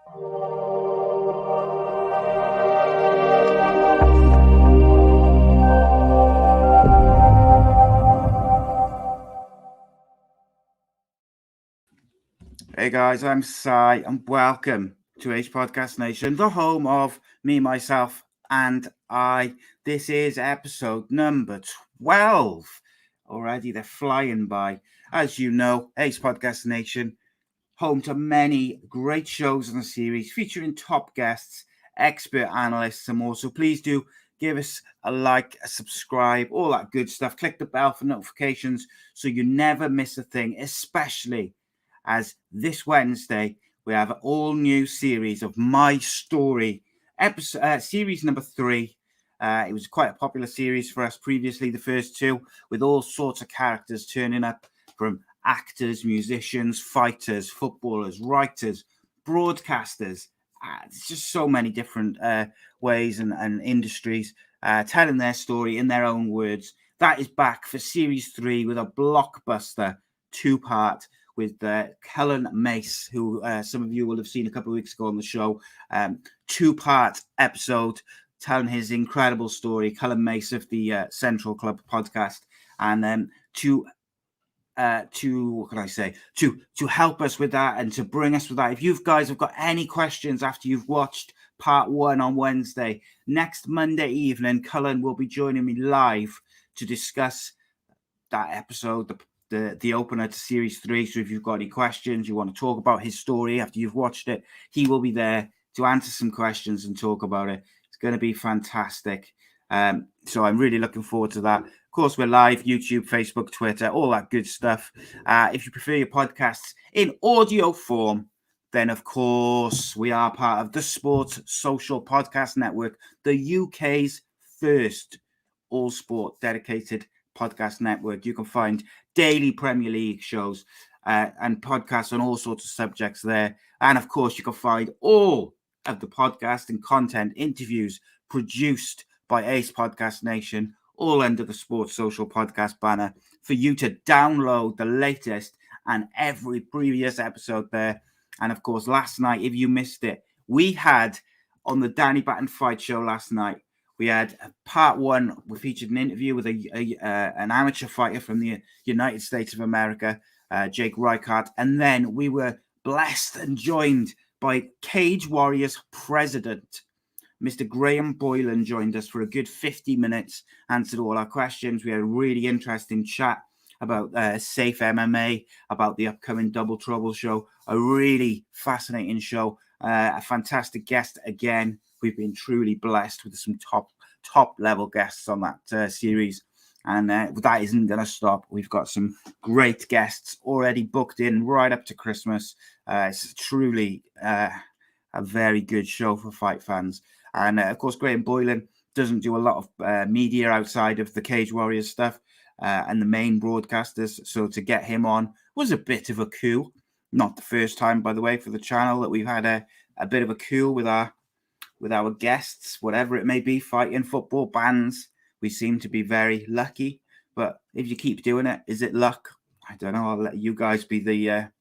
Hey guys, I'm Si, and welcome to A.C.E Podcast Nation, the home of me, myself, and I. This is episode number 12. Already, they're flying by. As you know, A.C.E Podcast Nation, home to many great shows in the series featuring top guests, expert analysts, and more. So please do give us a like, a subscribe, all that good stuff. Click the bell for notifications so you never miss a thing, especially as this Wednesday we have an all-new series of My Story, series number 3. It was quite a popular series for us previously, the first two, with all sorts of characters turning up, from actors, musicians, fighters, footballers, writers, broadcasters. It's just so many different ways and industries telling their story in their own words. That is back for series 3 with a blockbuster 2-part with Cullen Mace, who some of you will have seen a couple of weeks ago on the show. 2-part episode telling his incredible story. Cullen Mace of the Central Club podcast, and to what can I say? To help us with that and to bring us with that. If you guys have got any questions after you've watched part 1 on Wednesday, next Monday evening, Cullen will be joining me live to discuss that episode, the opener to series 3. So if you've got any questions, you want to talk about his story after you've watched it, he will be there to answer some questions and talk about it. It's going to be fantastic. So I'm really looking forward to that. Of course, we're live, YouTube, Facebook, Twitter, all that good stuff. If you prefer your podcasts in audio form, then of course we are part of the Sports Social Podcast Network, the UK's first all-sport dedicated podcast network. You can find daily Premier League shows and podcasts on all sorts of subjects there. And of course, you can find all of the podcast and content interviews produced by A.C.E Podcast Nation, all under the Sports Social Podcast banner, for you to download the latest and every previous episode there. And of course, last night, if you missed it, we had on the Danny Batten Fight Show last night, we had part 1. We featured an interview with an amateur fighter from the United States of America, Jake Reichardt. And then we were blessed and joined by Cage Warriors president, Mr. Graham Boylan, joined us for a good 50 minutes, answered all our questions. We had a really interesting chat about Safe MMA, about the upcoming Double Trouble show. A really fascinating show. A fantastic guest again. We've been truly blessed with some top level guests on that series, and that isn't going to stop. We've got some great guests already booked in right up to Christmas. It's truly a very good show for fight fans. And of course, Graham Boylan doesn't do a lot of media outside of the Cage Warriors stuff and the main broadcasters. So to get him on was a bit of a coup. Not the first time, by the way, for the channel that we've had a bit of a coup with our guests, whatever it may be, fighting, football, bands. We seem to be very lucky. But if you keep doing it, is it luck? I don't know. I'll let you guys be the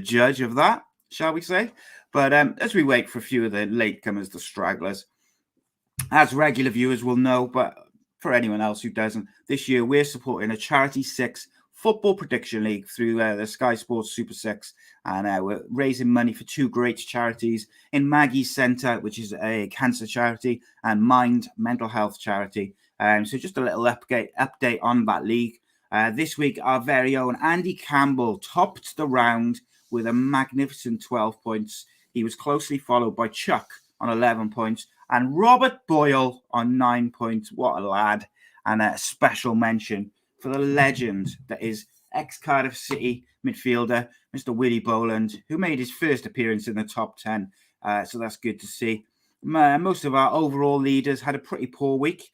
judge of that, shall we say? But as we wait for a few of the latecomers, the stragglers, as regular viewers will know, but for anyone else who doesn't, this year we're supporting a Charity 6 football prediction league through the Sky Sports Super 6, and we're raising money for 2 great charities in Maggie's Centre, which is a cancer charity, and Mind mental health charity. So just a little update on that league. This week, our very own Andy Campbell topped the round with a magnificent 12 points. He was closely followed by Chuck on 11 points and Robert Boyle on 9 points. What a lad. And a special mention for the legend that is ex-Cardiff City midfielder, Mr. Willie Boland, who made his first appearance in the top 10. So that's good to see. Most of our overall leaders had a pretty poor week.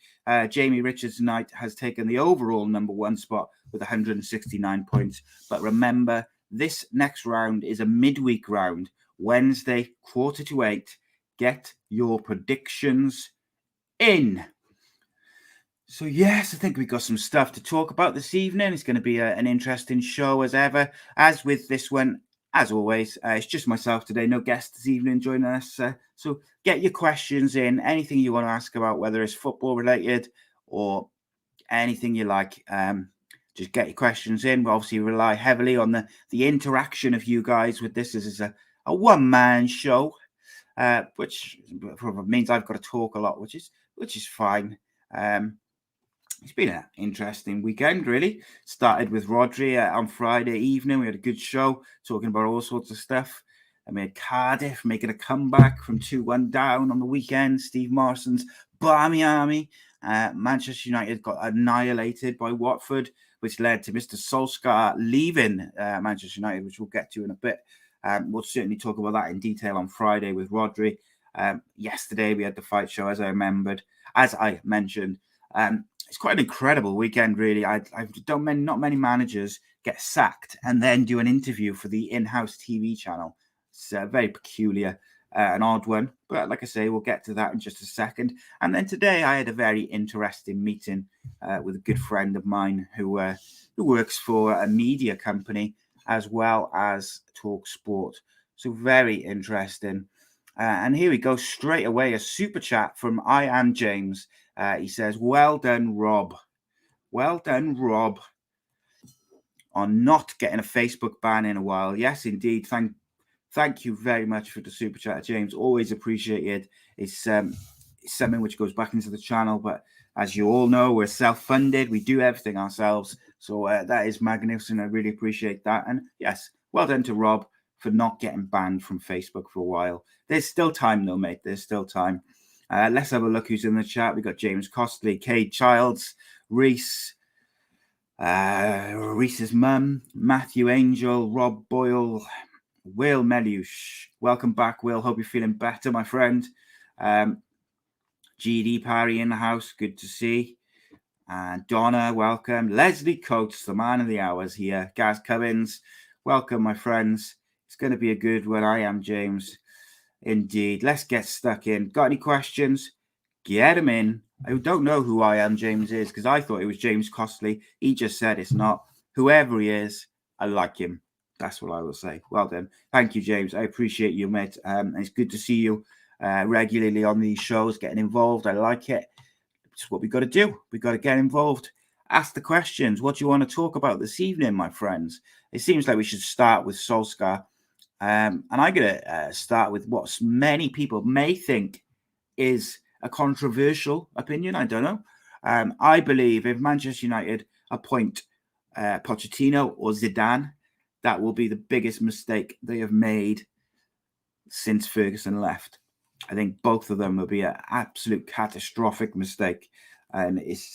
Jamie Richards-Knight has taken the overall number 1 spot with 169 points. But remember, this next round is a midweek round, Wednesday, 7:45. Get your predictions in. So, yes, I think we've got some stuff to talk about this evening. It's going to be an interesting show as ever. As with this one, as always, it's just myself today. No guests this evening joining us. So get your questions in. Anything you want to ask about, whether it's football related or anything you like. Just get your questions in. We obviously rely heavily on the interaction of you guys with this. This is a one-man show, which means I've got to talk a lot, which is fine. It's been an interesting weekend, really. Started with Rodri on Friday evening. We had a good show talking about all sorts of stuff. And we had Cardiff making a comeback from 2-1 down on the weekend. Steve Morrison's Barmy Army. Manchester United got annihilated by Watford, which led to Mr. Solskjær leaving Manchester United, which we'll get to in a bit. We'll certainly talk about that in detail on Friday with Rodri. Yesterday, we had the fight show, as I mentioned. It's quite an incredible weekend, really. Not many managers get sacked and then do an interview for the in-house TV channel. It's very peculiar, an odd one. But like I say, we'll get to that in just a second. And then today I had a very interesting meeting with a good friend of mine who works for a media company as well as Talk Sport. So very interesting. And here we go straight away, a super chat from I Am James. He says, well done, Rob. Well done, Rob, on not getting a Facebook ban in a while. Yes, indeed. Thank you very much for the super chat, James. Always appreciated. It's something which goes back into the channel. But as you all know, we're self-funded. We do everything ourselves. So that is magnificent. I really appreciate that. And yes, well done to Rob for not getting banned from Facebook for a while. There's still time, though, mate. There's still time. Let's have a look who's in the chat. We've got James Costley, Cade Childs, Reese, Reese's mum, Matthew Angel, Rob Boyle, Will Melush. Welcome back, Will. Hope you're feeling better, my friend. GD Parry in the house. Good to see. And Donna, welcome. Leslie Coates, the man of the hours here. Gaz Cummins, welcome, my friends. It's going to be a good one. I Am James. Indeed. Let's get stuck in. Got any questions? Get them in. I don't know who I Am James is because I thought it was James Costley. He just said it's not. Whoever he is, I like him. That's what I will say. Well done. Thank you, James. I appreciate you, mate. It's good to see you regularly on these shows, getting involved. I like it. It's what we got to do. We got to get involved. Ask the questions. What do you want to talk about this evening, my friends? It seems like we should start with Solskjær. And I'm going to start with what many people may think is a controversial opinion. I don't know. I believe if Manchester United appoint Pochettino or Zidane, that will be the biggest mistake they have made since Ferguson left. I think both of them will be an absolute catastrophic mistake. And it's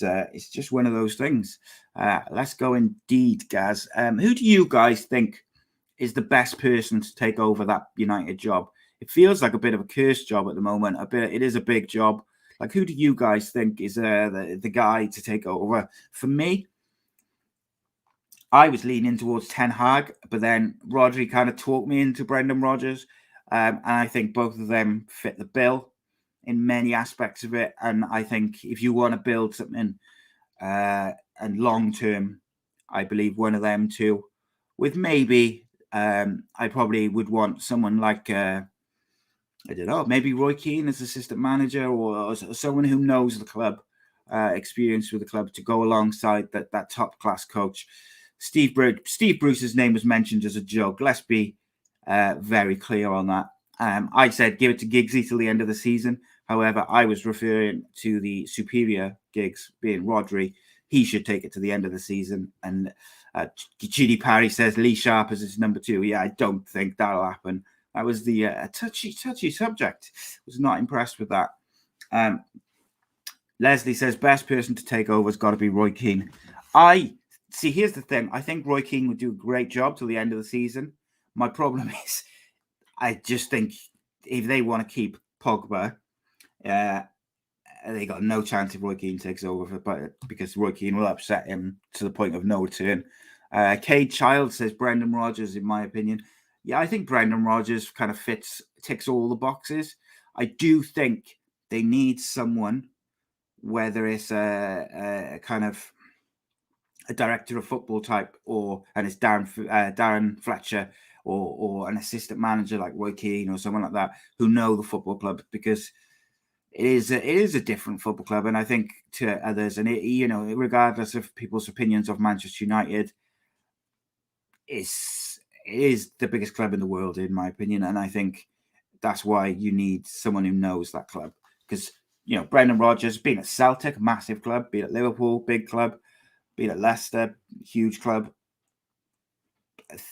just one of those things. Let's go indeed, Gaz. Who do you guys think is the best person to take over that United job? It feels like a bit of a cursed job at the moment. It is a big job. Like, who do you guys think is the guy to take over? For me, I was leaning towards Ten Hag, but then Rodri kind of talked me into Brendan Rodgers. And I think both of them fit the bill in many aspects of it. And I think if you want to build something and long term, I believe one of them two, with maybe I probably would want someone like, I don't know, maybe Roy Keane as assistant manager or someone who knows the club, experience with the club to go alongside that top class coach. Steve Bruce's name was mentioned as a joke. Let's be very clear on that. I said give it to Giggsy till the end of the season. However, I was referring to the superior Giggs being Rodri. He should take it to the end of the season. And GD Parry says Lee Sharp as his number 2. Yeah, I don't think that'll happen. That was the touchy subject. Was not impressed with that. Leslie says best person to take over has got to be Roy Keane. See, here's the thing. I think Roy Keane would do a great job till the end of the season. My problem is I just think if they want to keep Pogba, they got no chance if Roy Keane takes over because Roy Keane will upset him to the point of no return. Cade Child says Brendan Rodgers, in my opinion. Yeah, I think Brendan Rodgers kind of ticks all the boxes. I do think they need someone, whether it's a kind of a director of football type and it's Darren Fletcher, or an assistant manager like Roy Keane or someone like that who know the football club, because it is a different football club. And I think to others, and regardless of people's opinions of Manchester United, it is the biggest club in the world, in my opinion. And I think that's why you need someone who knows that club, because Brendan Rodgers been at Celtic, massive club, been at Liverpool, big club, been at Leicester, huge club.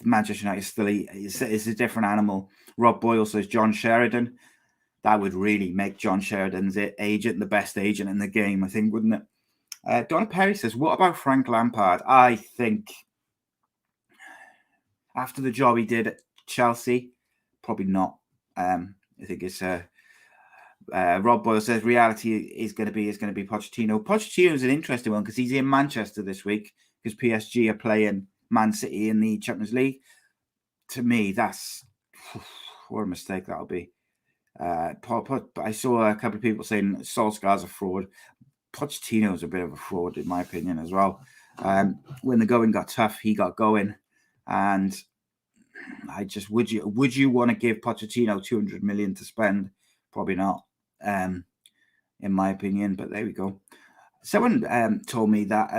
Manchester United still is a different animal. Rob Boyle says John Sheridan. That would really make John Sheridan's agent the best agent in the game, I think, wouldn't it? Donna Perry says, what about Frank Lampard? I think after the job he did at Chelsea, probably not. I think it's Rob Boyle says reality is going to be Pochettino. Pochettino is an interesting one because he's in Manchester this week because PSG are playing Man City in the Champions League. To me, that's what a mistake that'll be. I saw a couple of people saying Solskjaer's a fraud. Pochettino's a bit of a fraud, in my opinion, as well. When the going got tough, he got going, and I just would you want to give Pochettino 200 million to spend? Probably not, in my opinion. But there we go. Someone told me that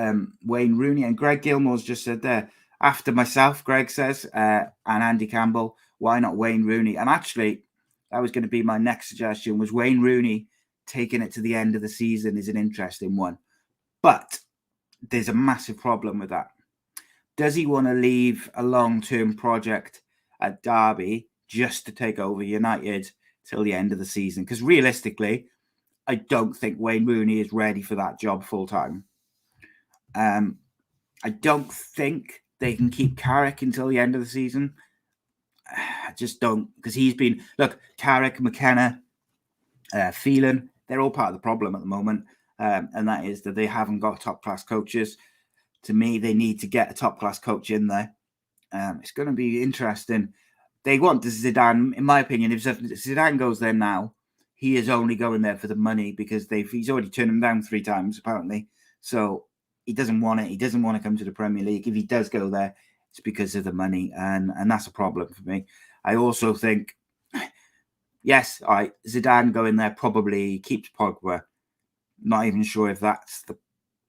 Wayne Rooney, and Greg Gilmore's just said there after myself. Greg says and Andy Campbell, why not Wayne Rooney? And actually, that was going to be my next suggestion. Was Wayne Rooney taking it to the end of the season is an interesting one, but there's a massive problem with that. Does he want to leave a long-term project at Derby just to take over United till the end of the season? Because realistically, I don't think Wayne Rooney is ready for that job full-time. I don't think they can keep Carrick until the end of the season. I just don't, because he's been, look, Carrick, McKenna, Phelan, they're all part of the problem at the moment. And that is that they haven't got top-class coaches. To me, they need to get a top-class coach in there. It's going to be interesting. They want Zidane, in my opinion. If Zidane goes there now, he is only going there for the money because he's already turned him down 3 times, apparently. So he doesn't want it. He doesn't want to come to the Premier League. If he does go there, it's because of the money. And that's a problem for me. I also think, yes, all right, Zidane going there probably keeps Pogba. Not even sure if that's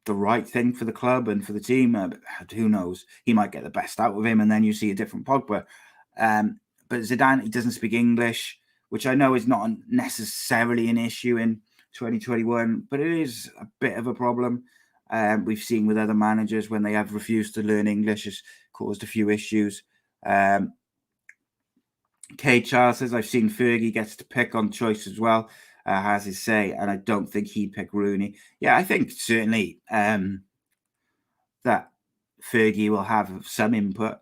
the right thing for the club and for the team. But who knows? He might get the best out of him, and then you see a different Pogba. But Zidane, he doesn't speak English, which I know is not necessarily an issue in 2021, but it is a bit of a problem. We've seen with other managers when they have refused to learn English, has caused a few issues. Kay Charles says, I've seen Fergie gets to pick on choice as well, has his say, and I don't think he'd pick Rooney. Yeah, I think certainly that Fergie will have some input.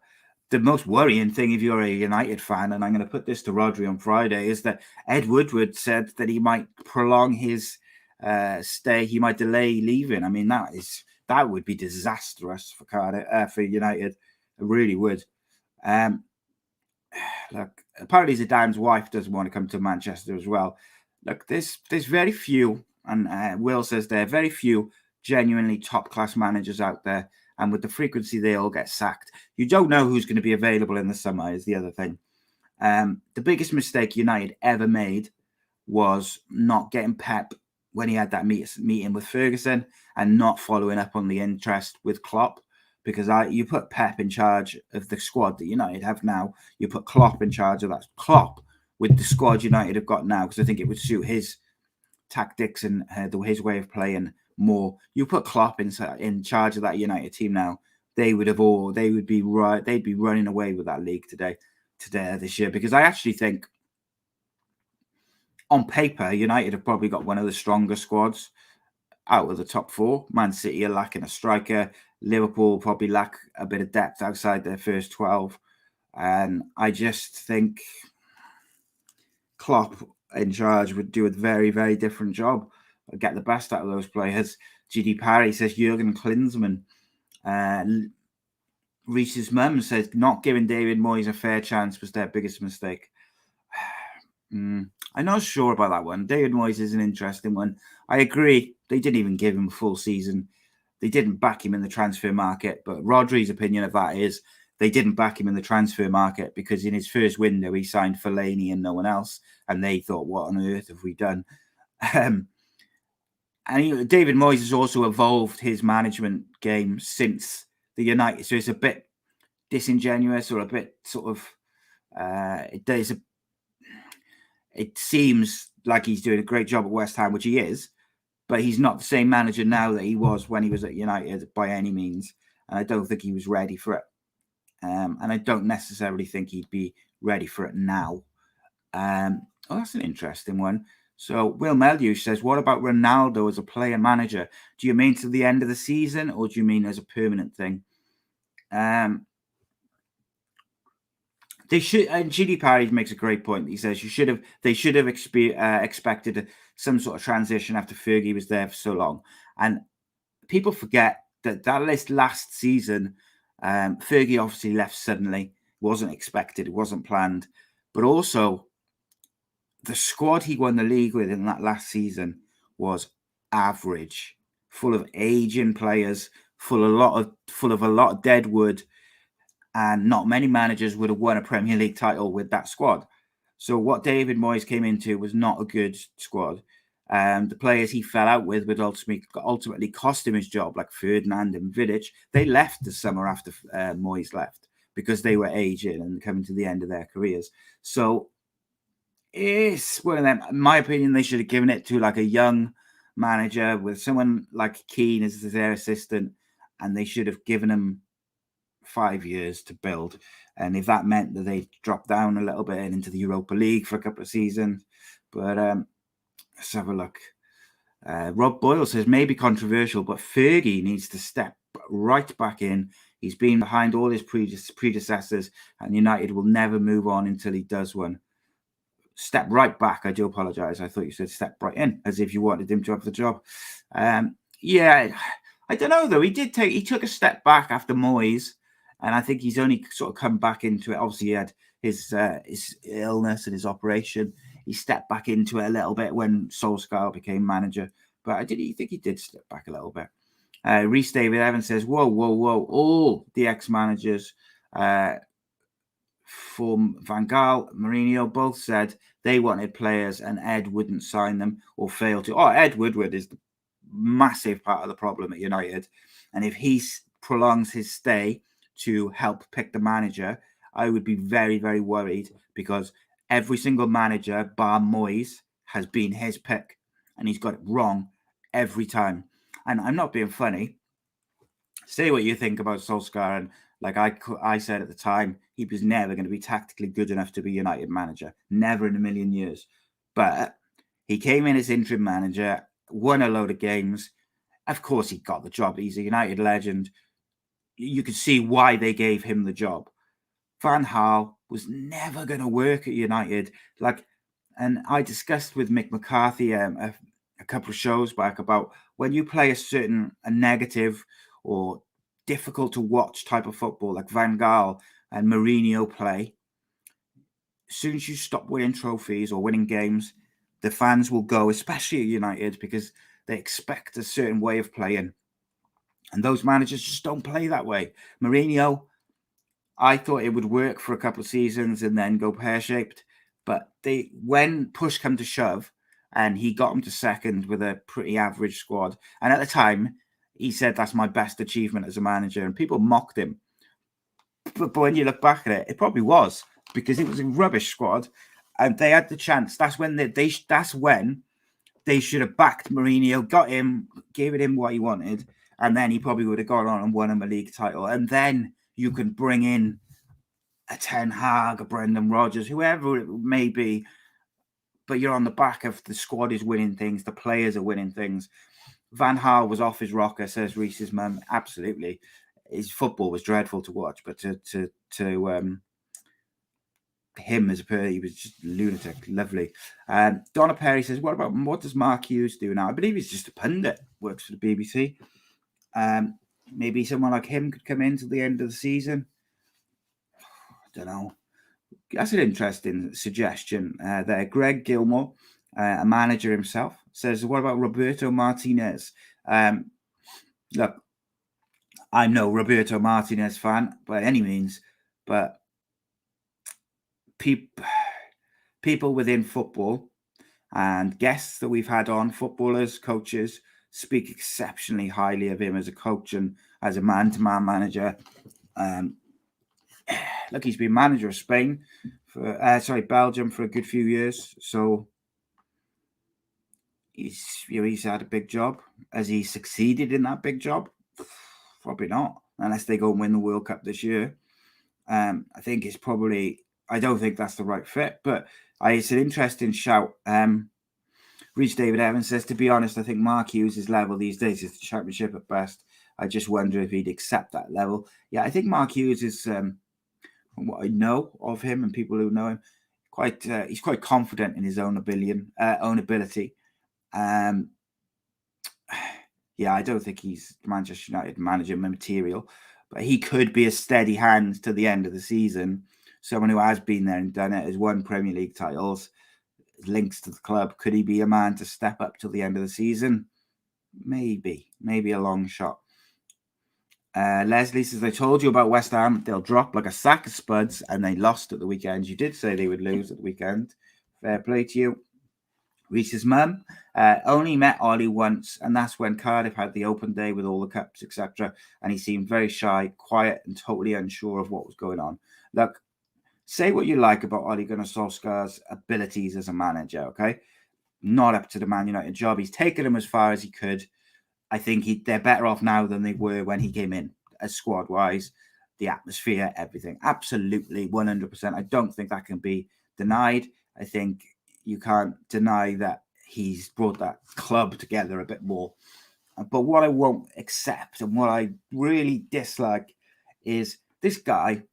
The most worrying thing, if you're a United fan, and I'm going to put this to Rodri on Friday, is that Ed Woodward said that he might prolong his stay. He might delay leaving. I mean, that would be disastrous for Cardiff, for United. It really would. Look, apparently Zidane's wife doesn't want to come to Manchester as well. Look, there's very few, and Will says there are very few genuinely top-class managers out there, and with the frequency they all get sacked. You don't know who's going to be available in the summer is the other thing. The biggest mistake United ever made was not getting Pep when he had that meeting with Ferguson and not following up on the interest with Klopp, because you put Pep in charge of the squad that United have now. You put Klopp in charge of that. Klopp with the squad United have got now, because I think it would suit his tactics and his way of playing more. You put Klopp in charge of that United team now, they'd be running away with that league this year, because I actually think on paper United have probably got one of the stronger squads out of the top 4. Man City are lacking a striker. Liverpool probably lack a bit of depth outside their first 12. And I just think Klopp in charge would do a very, very different job. Get the best out of those players. GD Parry says Jurgen Klinsmann. Reese's mum says not giving David Moyes a fair chance was their biggest mistake. I'm not sure about that one. David Moyes is an interesting one. I agree. They didn't even give him a full season. They didn't back him in the transfer market. But Rodri's opinion of that is they didn't back him in the transfer market because in his first window he signed Fellaini and no one else, and they thought, what on earth have we done? And David Moyes has also evolved his management game since the United, so it's a bit disingenuous or a bit sort of it seems like he's doing a great job at West Ham, which he is, but he's not the same manager now that he was when he was at United by any means, and I don't think he was ready for it, and I don't necessarily think he'd be ready for it now. That's an interesting one. So Will Meldew says, what about Ronaldo as a player manager? Do you mean to the end of the season, or do you mean as a permanent thing? They should, and GD Parry makes a great point. He says they should have expected some sort of transition after Fergie was there for so long. And people forget that last season, Fergie obviously left suddenly. It wasn't expected. It wasn't planned. But also, the squad he won the league with in that last season was average, full of aging players, full of a lot of dead wood. And not many managers would have won a Premier League title with that squad. So what David Moyes came into was not a good squad. The players he fell out with would ultimately cost him his job, like Ferdinand and Vidic. They left the summer after Moyes left because they were aging and coming to the end of their careers. So it's one of them. In my opinion, they should have given it to like a young manager with someone like Keane as their assistant, and they should have given him 5 years to build. And if that meant that they dropped down a little bit into the Europa League for a couple of seasons. But let's have a look. Rob Boyle says, maybe controversial, but Fergie needs to step right back in. He's been behind all his predecessors, and United will never move on until he does one. Step right back. I do apologise. I thought you said step right in, as if you wanted him to have the job. Yeah, I don't know though. He took a step back after Moyes, and I think he's only sort of come back into it. Obviously, he had his illness and his operation. He stepped back into it a little bit when Solskjær became manager, but I think he did step back a little bit. Reece David Evans says, whoa. All the ex-managers from Van Gaal, Mourinho, both said they wanted players and Ed wouldn't sign them or fail to. Ed Woodward is the massive part of the problem at United. And if he prolongs his stay to help pick the manager, I would be very, very worried, because every single manager, bar Moyes, has been his pick, and he's got it wrong every time. And I'm not being funny. Say what you think about Solskjær, and like I said at the time, he was never going to be tactically good enough to be United manager. Never in a million years. But he came in as interim manager, won a load of games. Of course, he got the job. He's a United legend. You could see why they gave him the job. Van Gaal was never going to work at United. And I discussed with Mick McCarthy a couple of shows back about when you play a negative or difficult to watch type of football like Van Gaal and Mourinho play, as soon as you stop winning trophies or winning games, the fans will go, especially at United, because they expect a certain way of playing. And those managers just don't play that way. Mourinho, I thought it would work for a couple of seasons and then go pear-shaped. But when push come to shove, and he got them to second with a pretty average squad. And at the time, he said, that's my best achievement as a manager. And people mocked him. But when you look back at it, it probably was, because it was a rubbish squad. And they had the chance. That's when they should have backed Mourinho, got him, gave him what he wanted. And then he probably would have gone on and won him a league title. And then you can bring in a Ten Hag, a Brendan Rodgers, whoever it may be. But you're on the back of the squad is winning things. The players are winning things. Van Gaal was off his rocker, says Reese's mum. Absolutely. His football was dreadful to watch. But to him as a player, he was just lunatic. Lovely. Donna Perry says, what does Mark Hughes do now? I believe he's just a pundit, works for the BBC. Maybe someone like him could come in to the end of the season. I don't know. That's an interesting suggestion there. Greg Gilmore, a manager himself, says, what about Roberto Martinez? Look, I'm no Roberto Martinez fan by any means, but people within football and guests that we've had on, footballers, coaches, speak exceptionally highly of him as a coach and as a man-to-man manager. Look, he's been manager of Spain Belgium for a good few years. So he's had a big job. Has he succeeded in that big job? Probably not, unless they go and win the World Cup this year. I think it's probably. I don't think that's the right fit, but it's an interesting shout. Reach David Evans says, to be honest, I think Mark Hughes' level these days is the Championship at best. I just wonder if he'd accept that level. Yeah, I think Mark Hughes is, from what I know of him and people who know him, he's quite confident in his own ability. Yeah, I don't think he's Manchester United manager material, but he could be a steady hand to the end of the season. Someone who has been there and done it, has won Premier League titles, links to the club. Could he be a man to step up till the end of the season? Maybe a long shot. Leslie says, I told you about West Ham. They'll drop like a sack of spuds, and they lost at the weekend. You did say they would lose at the weekend. Fair play to you. Reese's mum only met Ollie once, and that's when Cardiff had the open day with all the cups, etc. And he seemed very shy, quiet, and totally unsure of what was going on. Look, say what you like about Ole Gunnar Solskjær's abilities as a manager, okay? Not up to the Man United job. He's taken them as far as he could. I think they're better off now than they were when he came in, as squad-wise, the atmosphere, everything. Absolutely, 100%. I don't think that can be denied. I think you can't deny that he's brought that club together a bit more. But what I won't accept and what I really dislike is this guy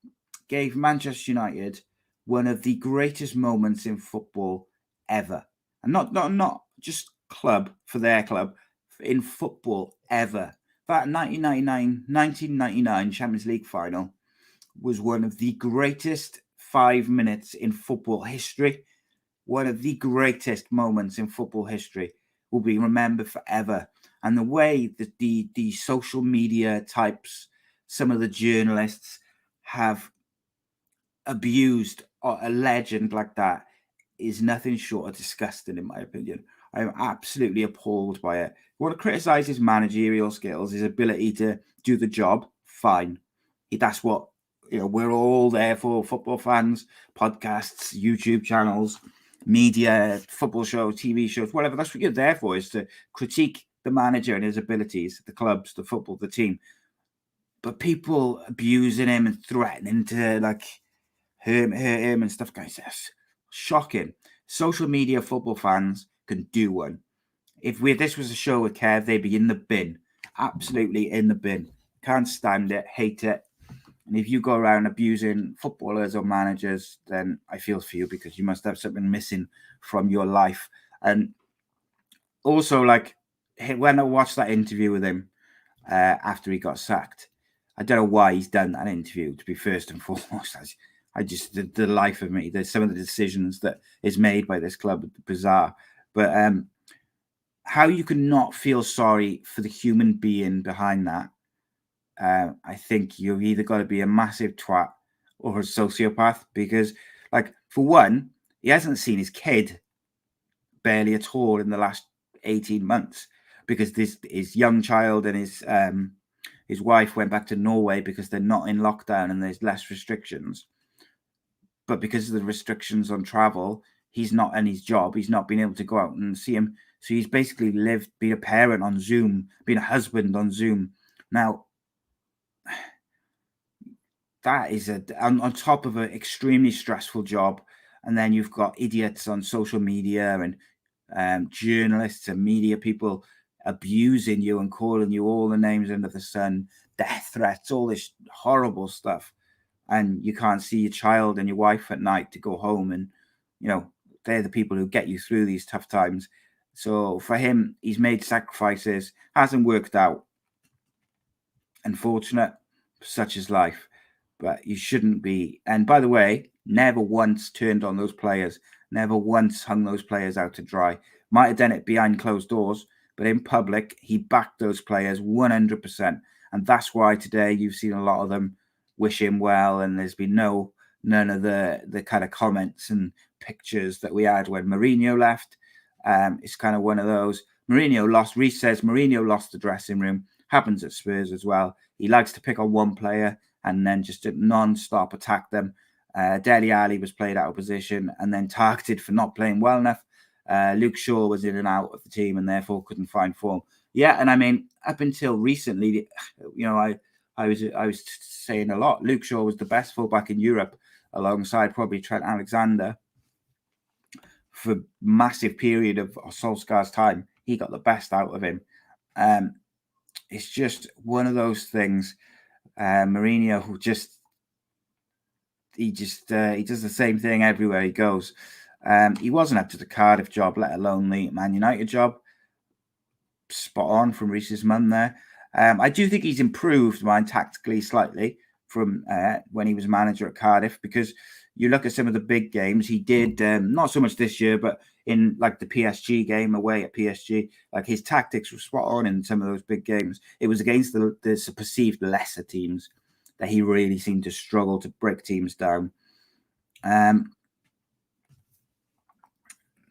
gave Manchester United one of the greatest moments in football ever. And not just club for their club, in football ever. That 1999 Champions League final was one of the greatest 5 minutes in football history. One of the greatest moments in football history will be remembered forever. And the way that the social media types, some of the journalists have abused a legend like that is nothing short of disgusting, in my opinion. I'm absolutely appalled by it. You want to criticize his managerial skills, his ability to do the job, fine. That's what we're all there for, football fans, podcasts, YouTube channels, media, football shows, TV shows, whatever. That's what you're there for, is to critique the manager and his abilities, the clubs, the football, the team. But people abusing him and threatening to hurt him and stuff, guys, that's shocking. Social media football fans can do one. If this was a show with Kev, they'd be in the bin. Absolutely in the bin. Can't stand it, hate it. And if you go around abusing footballers or managers, then I feel for you, because you must have something missing from your life. And also, when I watched that interview with him after he got sacked, I don't know why he's done that interview, to be first and foremost. I just, the life of me, there's some of the decisions that is made by this club bizarre. But how you can not feel sorry for the human being behind that, I think you've either got to be a massive twat or a sociopath, because, for one, he hasn't seen his kid barely at all in the last 18 months, because his young child and his wife went back to Norway because they're not in lockdown and there's less restrictions. But because of the restrictions on travel, he's not in his job. He's not been able to go out and see him. So he's basically been a parent on Zoom, been a husband on Zoom. Now, that is on top of an extremely stressful job. And then you've got idiots on social media and journalists and media people abusing you and calling you all the names under the sun, death threats, all this horrible stuff. And you can't see your child and your wife at night to go home. And, they're the people who get you through these tough times. So for him, he's made sacrifices, hasn't worked out. Unfortunate, such is life. But you shouldn't be. And by the way, never once turned on those players, never once hung those players out to dry. Might have done it behind closed doors, but in public, he backed those players 100%. And that's why today you've seen a lot of them wish him well, and there's been none of the kind of comments and pictures that we had when Mourinho left. It's kind of one of those. Reece says Mourinho lost the dressing room. Happens at Spurs as well. He likes to pick on one player and then just non-stop attack them. Dele Alli was played out of position and then targeted for not playing well enough. Luke Shaw was in and out of the team and therefore couldn't find form. Yeah, and I mean, up until recently, I was saying a lot. Luke Shaw was the best fullback in Europe, alongside probably Trent Alexander. For massive period of Solskjaer's time, he got the best out of him. It's just one of those things. Mourinho, he does the same thing everywhere he goes. He wasn't up to the Cardiff job, let alone the Man United job. Spot on from Reece's mum there. I do think he's improved mine tactically slightly from when he was manager at Cardiff, because you look at some of the big games he did, not so much this year, but in like the PSG game away at PSG, like his tactics were spot on in some of those big games. It was against the perceived lesser teams that he really seemed to struggle to break teams down.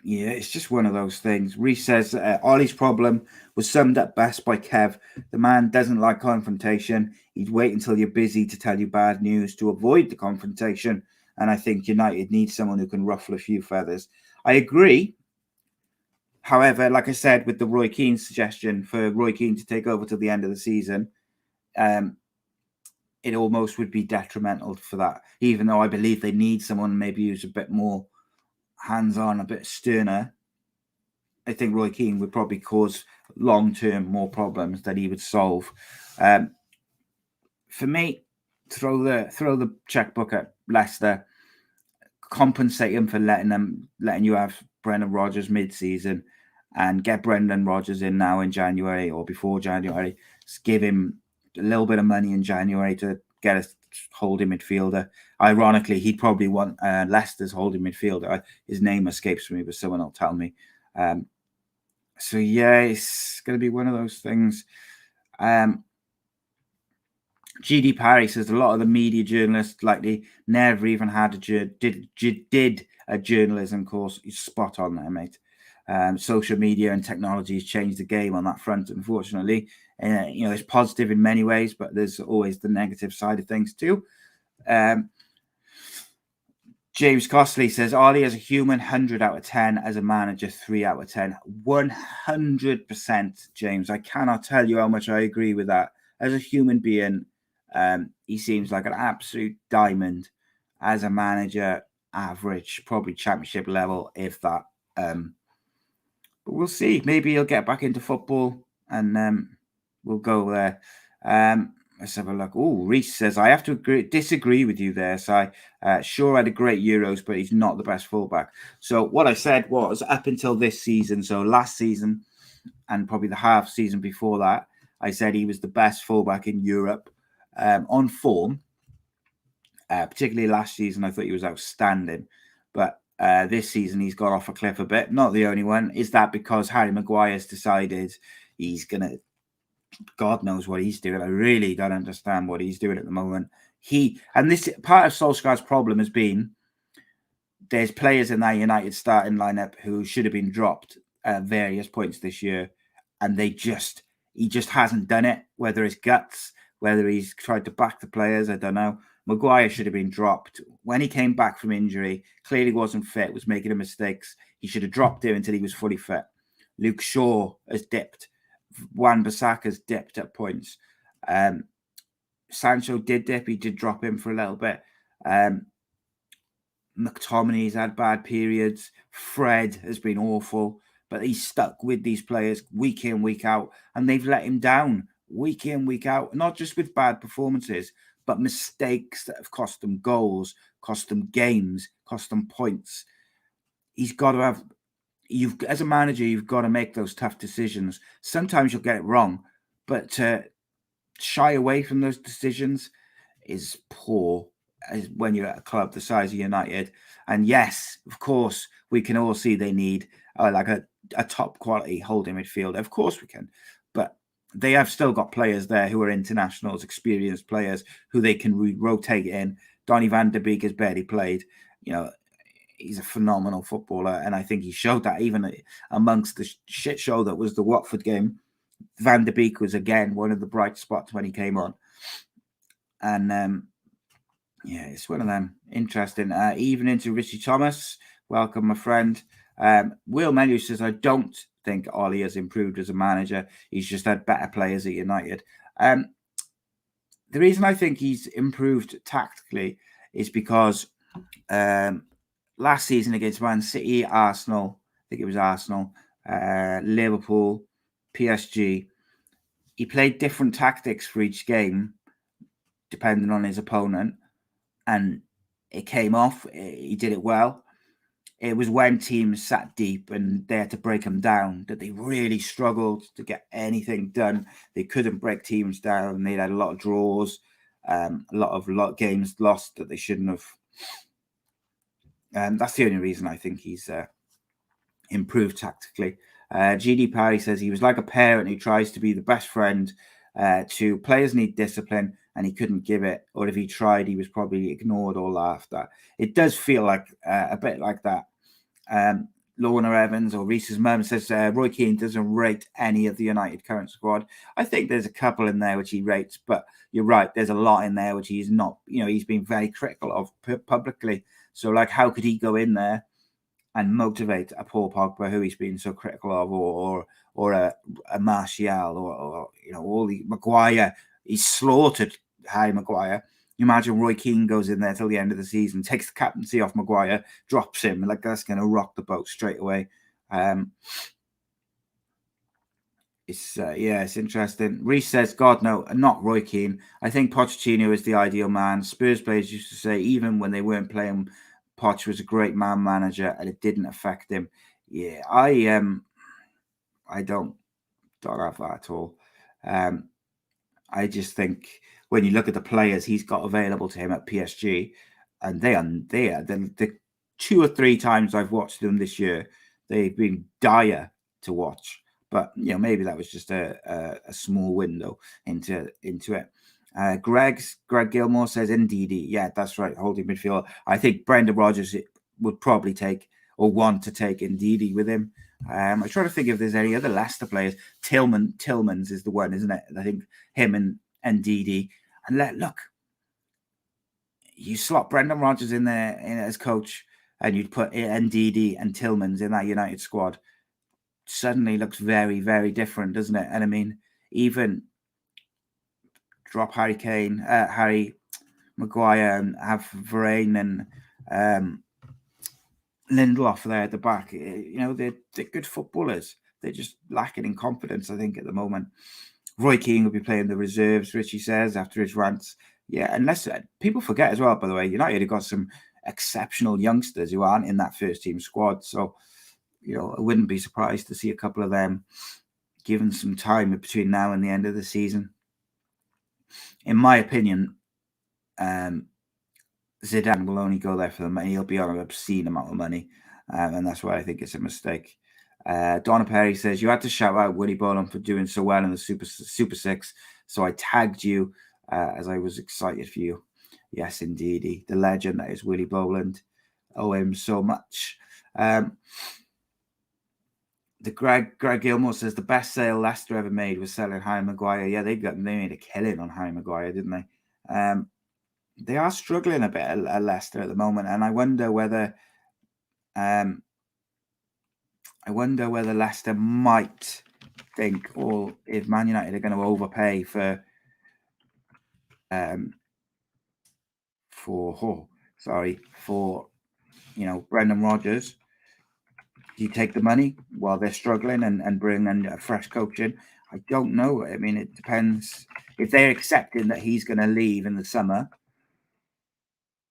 Yeah, it's just one of those things. Reece says Ollie's problem was summed up best by Kev. The man doesn't like confrontation. He'd wait until you're busy to tell you bad news to avoid the confrontation. And I think United needs someone who can ruffle a few feathers. I agree. However, like I said, with the Roy Keane suggestion for Roy Keane to take over till the end of the season, it almost would be detrimental for that, even though I believe they need someone maybe who's a bit more hands-on, a bit sterner. I think Roy Keane would probably cause long-term more problems than he would solve. For me, throw the checkbook at Leicester, compensate him for letting you have Brendan Rodgers mid-season, and get Brendan Rodgers in now in January or before January. Just give him a little bit of money in January to get a holding midfielder. Ironically, he'd probably want Leicester's holding midfielder. His name escapes me, but someone will tell me. So yeah, it's going to be one of those things. GD Parry says a lot of the media journalists likely never even had did a journalism course. You're spot on there, mate. Social media and technology has changed the game on that front, unfortunately. It's positive in many ways, but there's always the negative side of things too. James Costley says, Ollie as a human, 100 out of 10. As a manager, 3 out of 10. 100%, James. I cannot tell you how much I agree with that. As a human being, he seems like an absolute diamond. As a manager, average, probably championship level, if that. But we'll see. Maybe he'll get back into football and we'll go there. Let's have a look. Oh, Reece says, I have to disagree with you there. So sure had a great Euros, but he's not the best fullback. So what I said was up until this season, so last season and probably the half season before that, I said he was the best fullback in Europe on form. Particularly last season, I thought he was outstanding. But this season, he's got off a cliff a bit. Not the only one. Is that because Harry Maguire's decided he's going to... God knows what he's doing. I really don't understand what he's doing at the moment. This part of Solskjaer's problem has been there's players in that United starting lineup who should have been dropped at various points this year, and he just hasn't done it. Whether it's guts, whether he's tried to back the players, I don't know. Maguire should have been dropped when he came back from injury. Clearly wasn't fit, was making mistakes. He should have dropped him until he was fully fit. Luke Shaw has dipped. Wan-Bissaka's dipped at points. Sancho did dip. He did drop him for a little bit. McTominay's had bad periods. Fred has been awful, but he's stuck with these players week in, week out, and they've let him down week in, week out, not just with bad performances, but mistakes that have cost them goals, cost them games, cost them points. He's got to have... as a manager, you've got to make those tough decisions. Sometimes you'll get it wrong, but to shy away from those decisions is poor when you're at a club the size of United. And yes, of course, we can all see they need like a top quality holding midfielder. Of course we can. But they have still got players there who are internationals, experienced players who they can rotate in. Donny van de Beek has barely played. He's a phenomenal footballer, and I think he showed that even amongst the shit show that was the Watford game. Van de Beek was again one of the bright spots when he came on, and it's one of them. Interesting. Evening to Richie Thomas. Welcome, my friend. Will Menu says, I don't think Ollie has improved as a manager. He's just had better players at United. The reason I think he's improved tactically is because last season against Man City, Arsenal, I think it was Arsenal, Liverpool, PSG, he played different tactics for each game depending on his opponent, and it came off. He did it well. It was when teams sat deep and they had to break them down that they really struggled to get anything done. They couldn't break teams down. They had a lot of draws, a lot of games lost that they shouldn't have. That's the only reason I think he's improved tactically. GD Parry says he was like a parent who tries to be the best friend to players need discipline, and he couldn't give it, or if he tried, he was probably ignored or laughed at. It does feel like a bit like that. Lorna Evans or Reese's mum says Roy Keane doesn't rate any of the United current squad. I think there's a couple in there which he rates, but you're right, there's a lot in there which he's not, he's been very critical of publicly. So like, how could he go in there and motivate a Paul Pogba who he's been so critical of, or a Martial, or all the Maguire? He's slaughtered Harry Maguire. You imagine Roy Keane goes in there till the end of the season, takes the captaincy off Maguire, drops him, like that's going to rock the boat straight away. It's interesting. Reece says, God, no, not Roy Keane. I think Pochettino is the ideal man. Spurs players used to say, even when they weren't playing, Poch was a great manager, and it didn't affect him. Yeah, I don't have that at all. I just think when you look at the players he's got available to him at PSG, and they are the 2 or 3 times I've watched them this year, they've been dire to watch. But maybe that was just a small window into it. Greg Gilmore says Ndidi. Yeah, that's right. Holding midfield. I think Brendan Rodgers would probably take or want to take Ndidi with him. I try to think if there's any other Leicester players. Tillmans is the one, isn't it? I think him and Ndidi. And look, you slot Brendan Rodgers in there as coach, and you'd put Ndidi and Tillmans in that United squad. Suddenly looks very, very different, doesn't it? And I mean, even drop Harry Maguire, and have Varane and Lindelof there at the back. They're good footballers. They're just lacking in confidence, I think, at the moment. Roy Keane will be playing the reserves, Richie says, after his rants. Yeah, unless people forget as well, by the way, United have got some exceptional youngsters who aren't in that first team squad. So, I wouldn't be surprised to see a couple of them given some time between now and the end of the season. In my opinion, Zidane will only go there for the money. He'll be on an obscene amount of money, and that's why I think it's a mistake. Donna Perry says, you had to shout out Willie Boland for doing so well in the Super Six, so I tagged you as I was excited for you. Yes, indeed. The legend that is Willie Boland. Owe him so much. The Greg Gilmore says the best sale Leicester ever made was selling Harry Maguire. Yeah, they made a killing on Harry Maguire, didn't they? They are struggling a bit at Leicester at the moment, and I wonder whether Leicester might think, or if Man United are going to overpay for Brendan Rodgers. Do you take the money while they're struggling and bring in a fresh coach in? I don't know. I mean, it depends. If they're accepting that he's going to leave in the summer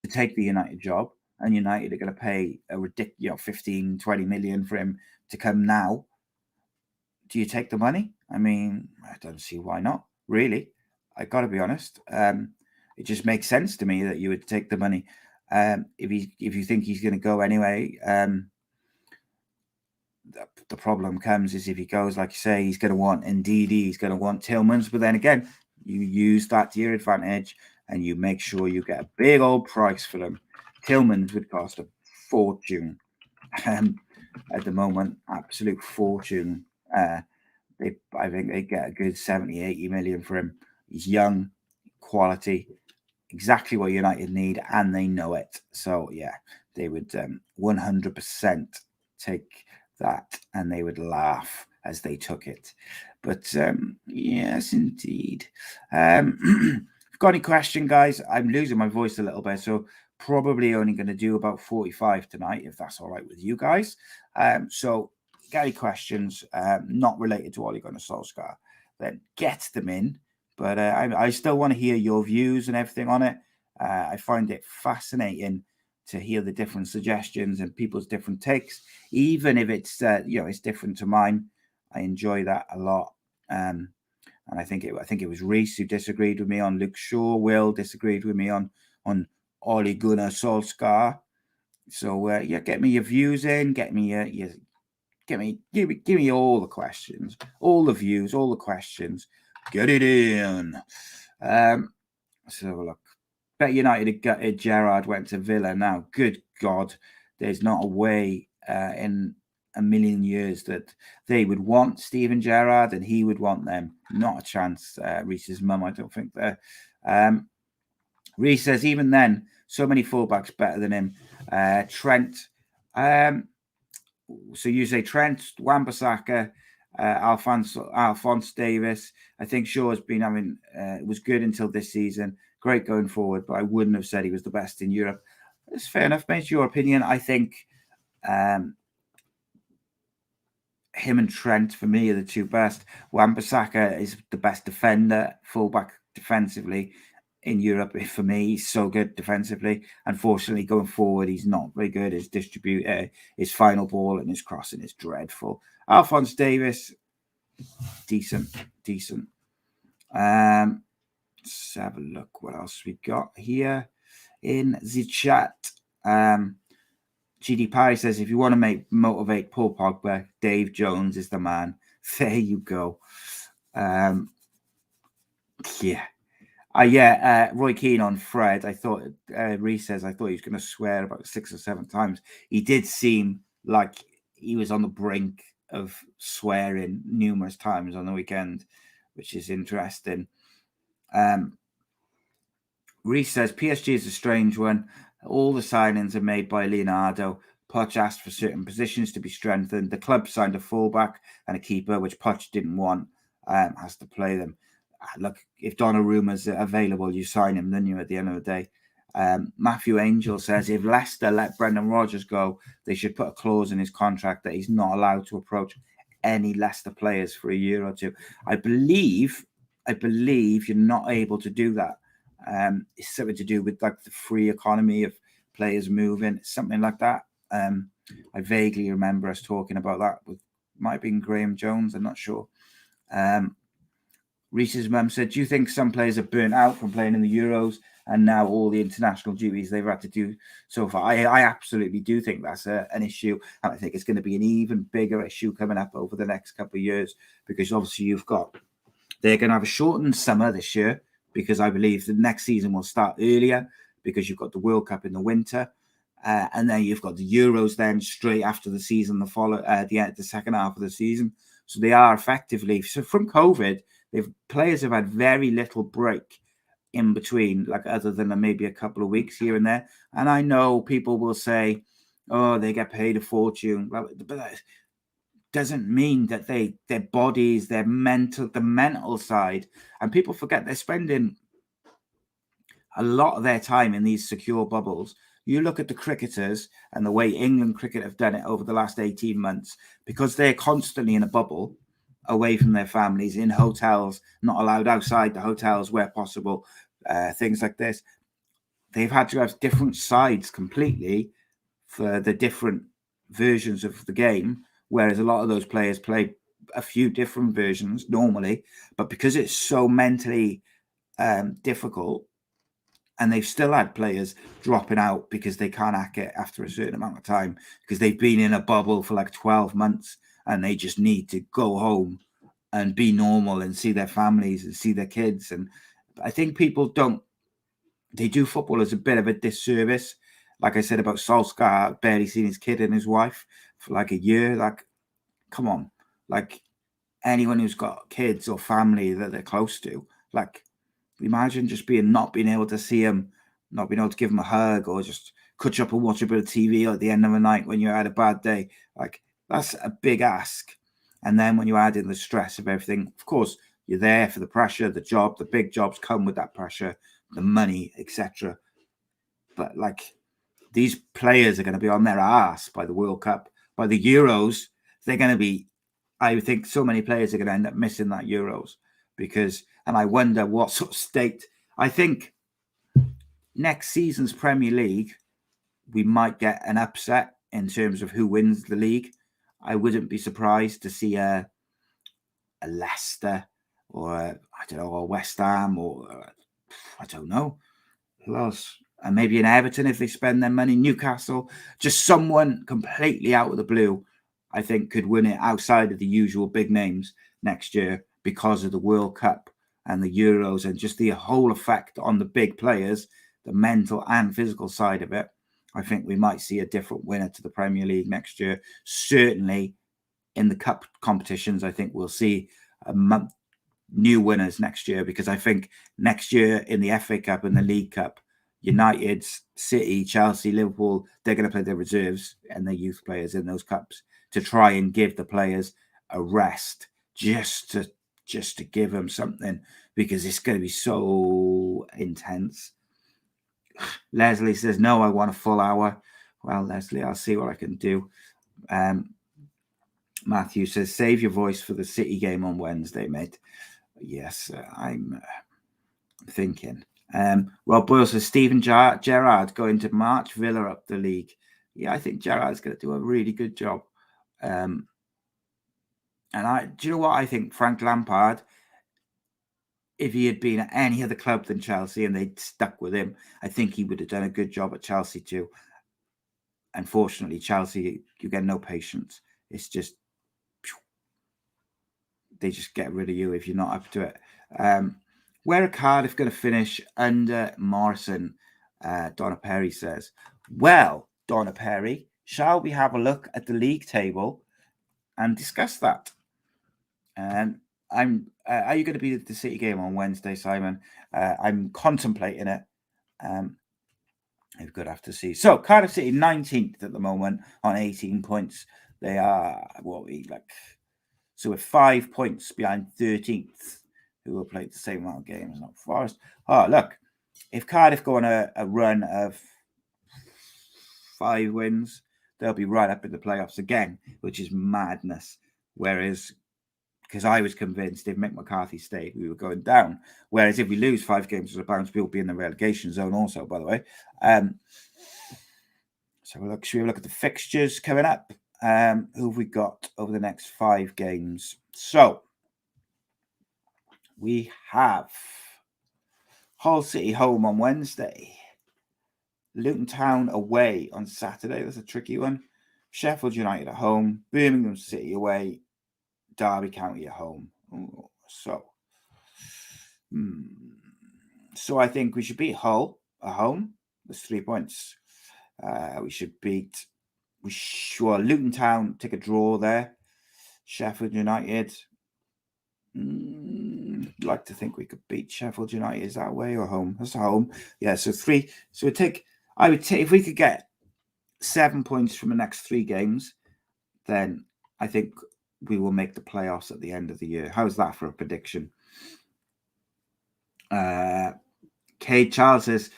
to take the United job, and United are going to pay a ridiculous 15, 20 million for him to come now, do you take the money? I mean, I don't see why not, really. I got to be honest. It just makes sense to me that you would take the money. If you think he's going to go anyway, the problem comes is if he goes, like you say, he's going to want Ndidi, he's going to want Tillmans. But then again, you use that to your advantage and you make sure you get a big old price for them. Tillmans would cost a fortune. At the moment, absolute fortune. I think they get a good 70, 80 million for him. He's young, quality, exactly what United need, and they know it. So, yeah, they would 100% take that, and they would laugh as they took it. But, yes, indeed. If you've got any question, guys, I'm losing my voice a little bit, so probably only going to do about 45 tonight, if that's all right with you guys. So, got any questions not related to Ole Gunnar Solskjær, then get them in. But I still want to hear your views and everything on it. I find it fascinating to hear the different suggestions and people's different takes, even if it's it's different to mine. I enjoy that a lot. And I think it was Reese who disagreed with me on Luke Shaw. Will disagreed with me on Ole Gunnar Solskjær. So get me your views in. Get me give me all the questions, all the views, all the questions. Get it in. Let's have a look. Bet United gutted Gerrard went to Villa. Now, good God, there's not a way in a million years that they would want Steven Gerrard and he would want them. Not a chance. Reese's mum, I don't think there. Reese says, even then, so many fullbacks better than him. Trent. So you say Trent, Wan-Bissaka, Alphonse Davis. I think Shaw has been was good until this season. Great going forward, but I wouldn't have said he was the best in Europe. It's fair enough, mate. Your opinion. I think him and Trent, for me, are the two best. Wan-Bissaka is the best defender, fullback defensively in Europe. For me, he's so good defensively. Unfortunately, going forward, he's not very good. His his final ball and his crossing is dreadful. Alphonse Davis, decent. Let's have a look what else we got here in the chat. GD Parry says, if you want to motivate Paul Pogba, Dave Jones is the man. There you go. Roy Keane on Fred. I thought Reese says I thought he was going to swear about 6 or 7 times. He did seem like he was on the brink of swearing numerous times on the weekend, which is interesting. Reese says PSG is a strange one. All the signings are made by Leonardo. Poch asked for certain positions to be strengthened. The club signed a fullback and a keeper, which Poch didn't want. Has to play them. Look, if Donnarumma's available, you sign him, then you at the end of the day. Matthew Angel says if Leicester let Brendan Rodgers go, they should put a clause in his contract that he's not allowed to approach any Leicester players for a year or two. I believe you're not able to do that. It's something to do with like the free economy of players moving, something like that. I vaguely remember us talking about that might have been Graham Jones, I'm not sure. Reese's mum said, do you think some players are burnt out from playing in the Euros and now all the international duties they've had to do so far? I absolutely do think that's an issue. And I think it's going to be an even bigger issue coming up over the next couple of years, because obviously they're going to have a shortened summer this year, because I believe the next season will start earlier because you've got the World Cup in the winter. And then you've got the Euros then straight after the season, the second half of the season. So they are effectively, so from COVID, players have had very little break in between, like other than maybe a couple of weeks here and there. And I know people will say, oh, they get paid a fortune. Well, but that doesn't mean that their bodies, the mental side, and people forget they're spending a lot of their time in these secure bubbles. You look at the cricketers and the way England cricket have done it over the last 18 months, because they're constantly in a bubble, away from their families, in hotels, not allowed outside the hotels where possible, things like this. They've had to have different sides completely for the different versions of the game, whereas a lot of those players play a few different versions normally, but because it's so mentally difficult And they've still had players dropping out because they can't hack it after a certain amount of time because they've been in a bubble for like 12 months and they just need to go home and be normal and see their families and see their kids. And I think people they do football as a bit of a disservice. Like I said about Solskjær, barely seen his kid and his wife for like a year. Like, come on. Like, anyone who's got kids or family that they're close to, like, imagine just not being able to see them, not being able to give them a hug or just catch up and watch a bit of TV at the end of the night when you had a bad day. Like, that's a big ask. And then when you add in the stress of everything, of course, you're there for the pressure, the job, the big jobs come with that pressure, the money, etc. But like, these players are going to be on their ass by the World Cup, by the Euros. They're going to be, I think so many players are going to end up missing that Euros and I wonder what sort of state. I think next season's Premier League, we might get an upset in terms of who wins the league. I wouldn't be surprised to see a Leicester or I don't know, a West Ham or I don't know who else. And maybe an Everton if they spend their money. Newcastle, just someone completely out of the blue, I think could win it outside of the usual big names next year because of the World Cup and the Euros and just the whole effect on the big players, the mental and physical side of it. I think we might see a different winner to the Premier League next year. Certainly in the cup competitions, I think we'll see new winners next year because I think next year in the FA Cup and the League Cup, United, City, Chelsea, Liverpool, they're going to play their reserves and their youth players in those cups to try and give the players a rest just to give them something because it's going to be so intense. Leslie says, no, I want a full hour. Well, Leslie, I'll see what I can do. Matthew says, save your voice for the City game on Wednesday, mate. Yes, I'm thinking. Rob Boyle says, Steven Gerrard going to march Villa up the league. Yeah, I think Gerrard's going to do a really good job. And do you know what? I think Frank Lampard, if he had been at any other club than Chelsea and they'd stuck with him, I think he would have done a good job at Chelsea too. Unfortunately, Chelsea, you get no patience. It's just, they just get rid of you if you're not up to it. Where are Cardiff going to finish under Morrison? Donna Perry says. Well, Donna Perry, shall we have a look at the league table and discuss that? Are you going to be at the City game on Wednesday, Simon? I'm contemplating it. We've got to have to see. So Cardiff City 19th at the moment on 18 points. They are so we're 5 points behind 13th, who will play the same amount of games, not Forest. Oh, look, if Cardiff go on a run of 5 wins, they'll be right up in the playoffs again, which is madness. Whereas, because I was convinced if Mick McCarthy stayed, we were going down. Whereas if we lose 5 games as a bounce, we'll be in the relegation zone also, by the way. So should we look at the fixtures coming up? Who have we got over the next 5 games? So we have Hull City home on Wednesday, Luton Town away on Saturday. That's a tricky one. Sheffield United at home, Birmingham City away, Derby County at home. Ooh, so I think we should beat Hull at home. There's 3 points. We should beat. Luton Town take a draw there. Sheffield United. Like to think we could beat Sheffield United. Is that away or home? That's home. Yeah. So 3. So I would take if we could get 7 points from the next 3 games, then I think we will make the playoffs at the end of the year. How's that for a prediction? Kate Charles says,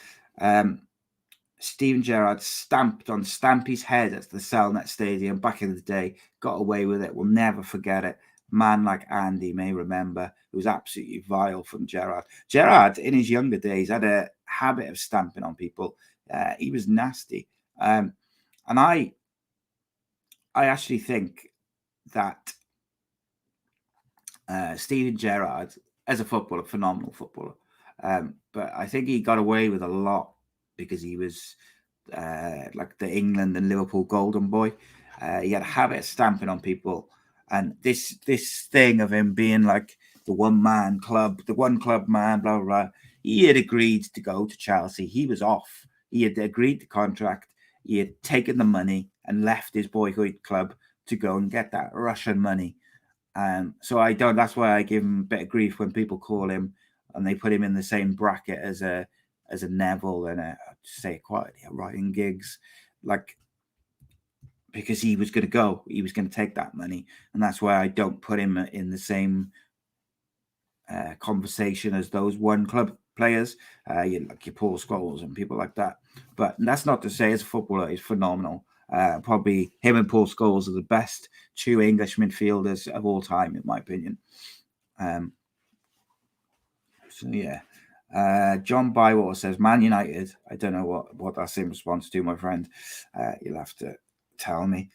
Steven Gerrard stamped on Stampy's head at the Selnet Stadium back in the day, got away with it. We'll never forget it. Man like Andy may remember. It was absolutely vile from Gerrard. Gerrard, in his younger days, had a habit of stamping on people. He was nasty. And I actually think that Steven Gerrard, as a footballer, phenomenal footballer, But I think he got away with a lot because he was like the England and Liverpool golden boy. He had a habit of stamping on people, and this thing of him being like the one club man, blah blah blah. He had agreed to go to Chelsea. He was off. He had agreed to contract. He had taken the money and left his boyhood club to go and get that Russian money. So I don't. That's why I give him a bit of grief when people call him and they put him in the same bracket as a Neville and say quietly a Ryan Giggs, like, because he was going to go, he was going to take that money, and that's why I don't put him in the same conversation as those one club players, like your Paul Scholes and people like that. But that's not to say as a footballer he's phenomenal. Probably him and Paul Scholes are the best two English midfielders of all time, in my opinion. So yeah. John Bywater says Man United. I don't know what that's in response to, my friend. You'll have to tell me.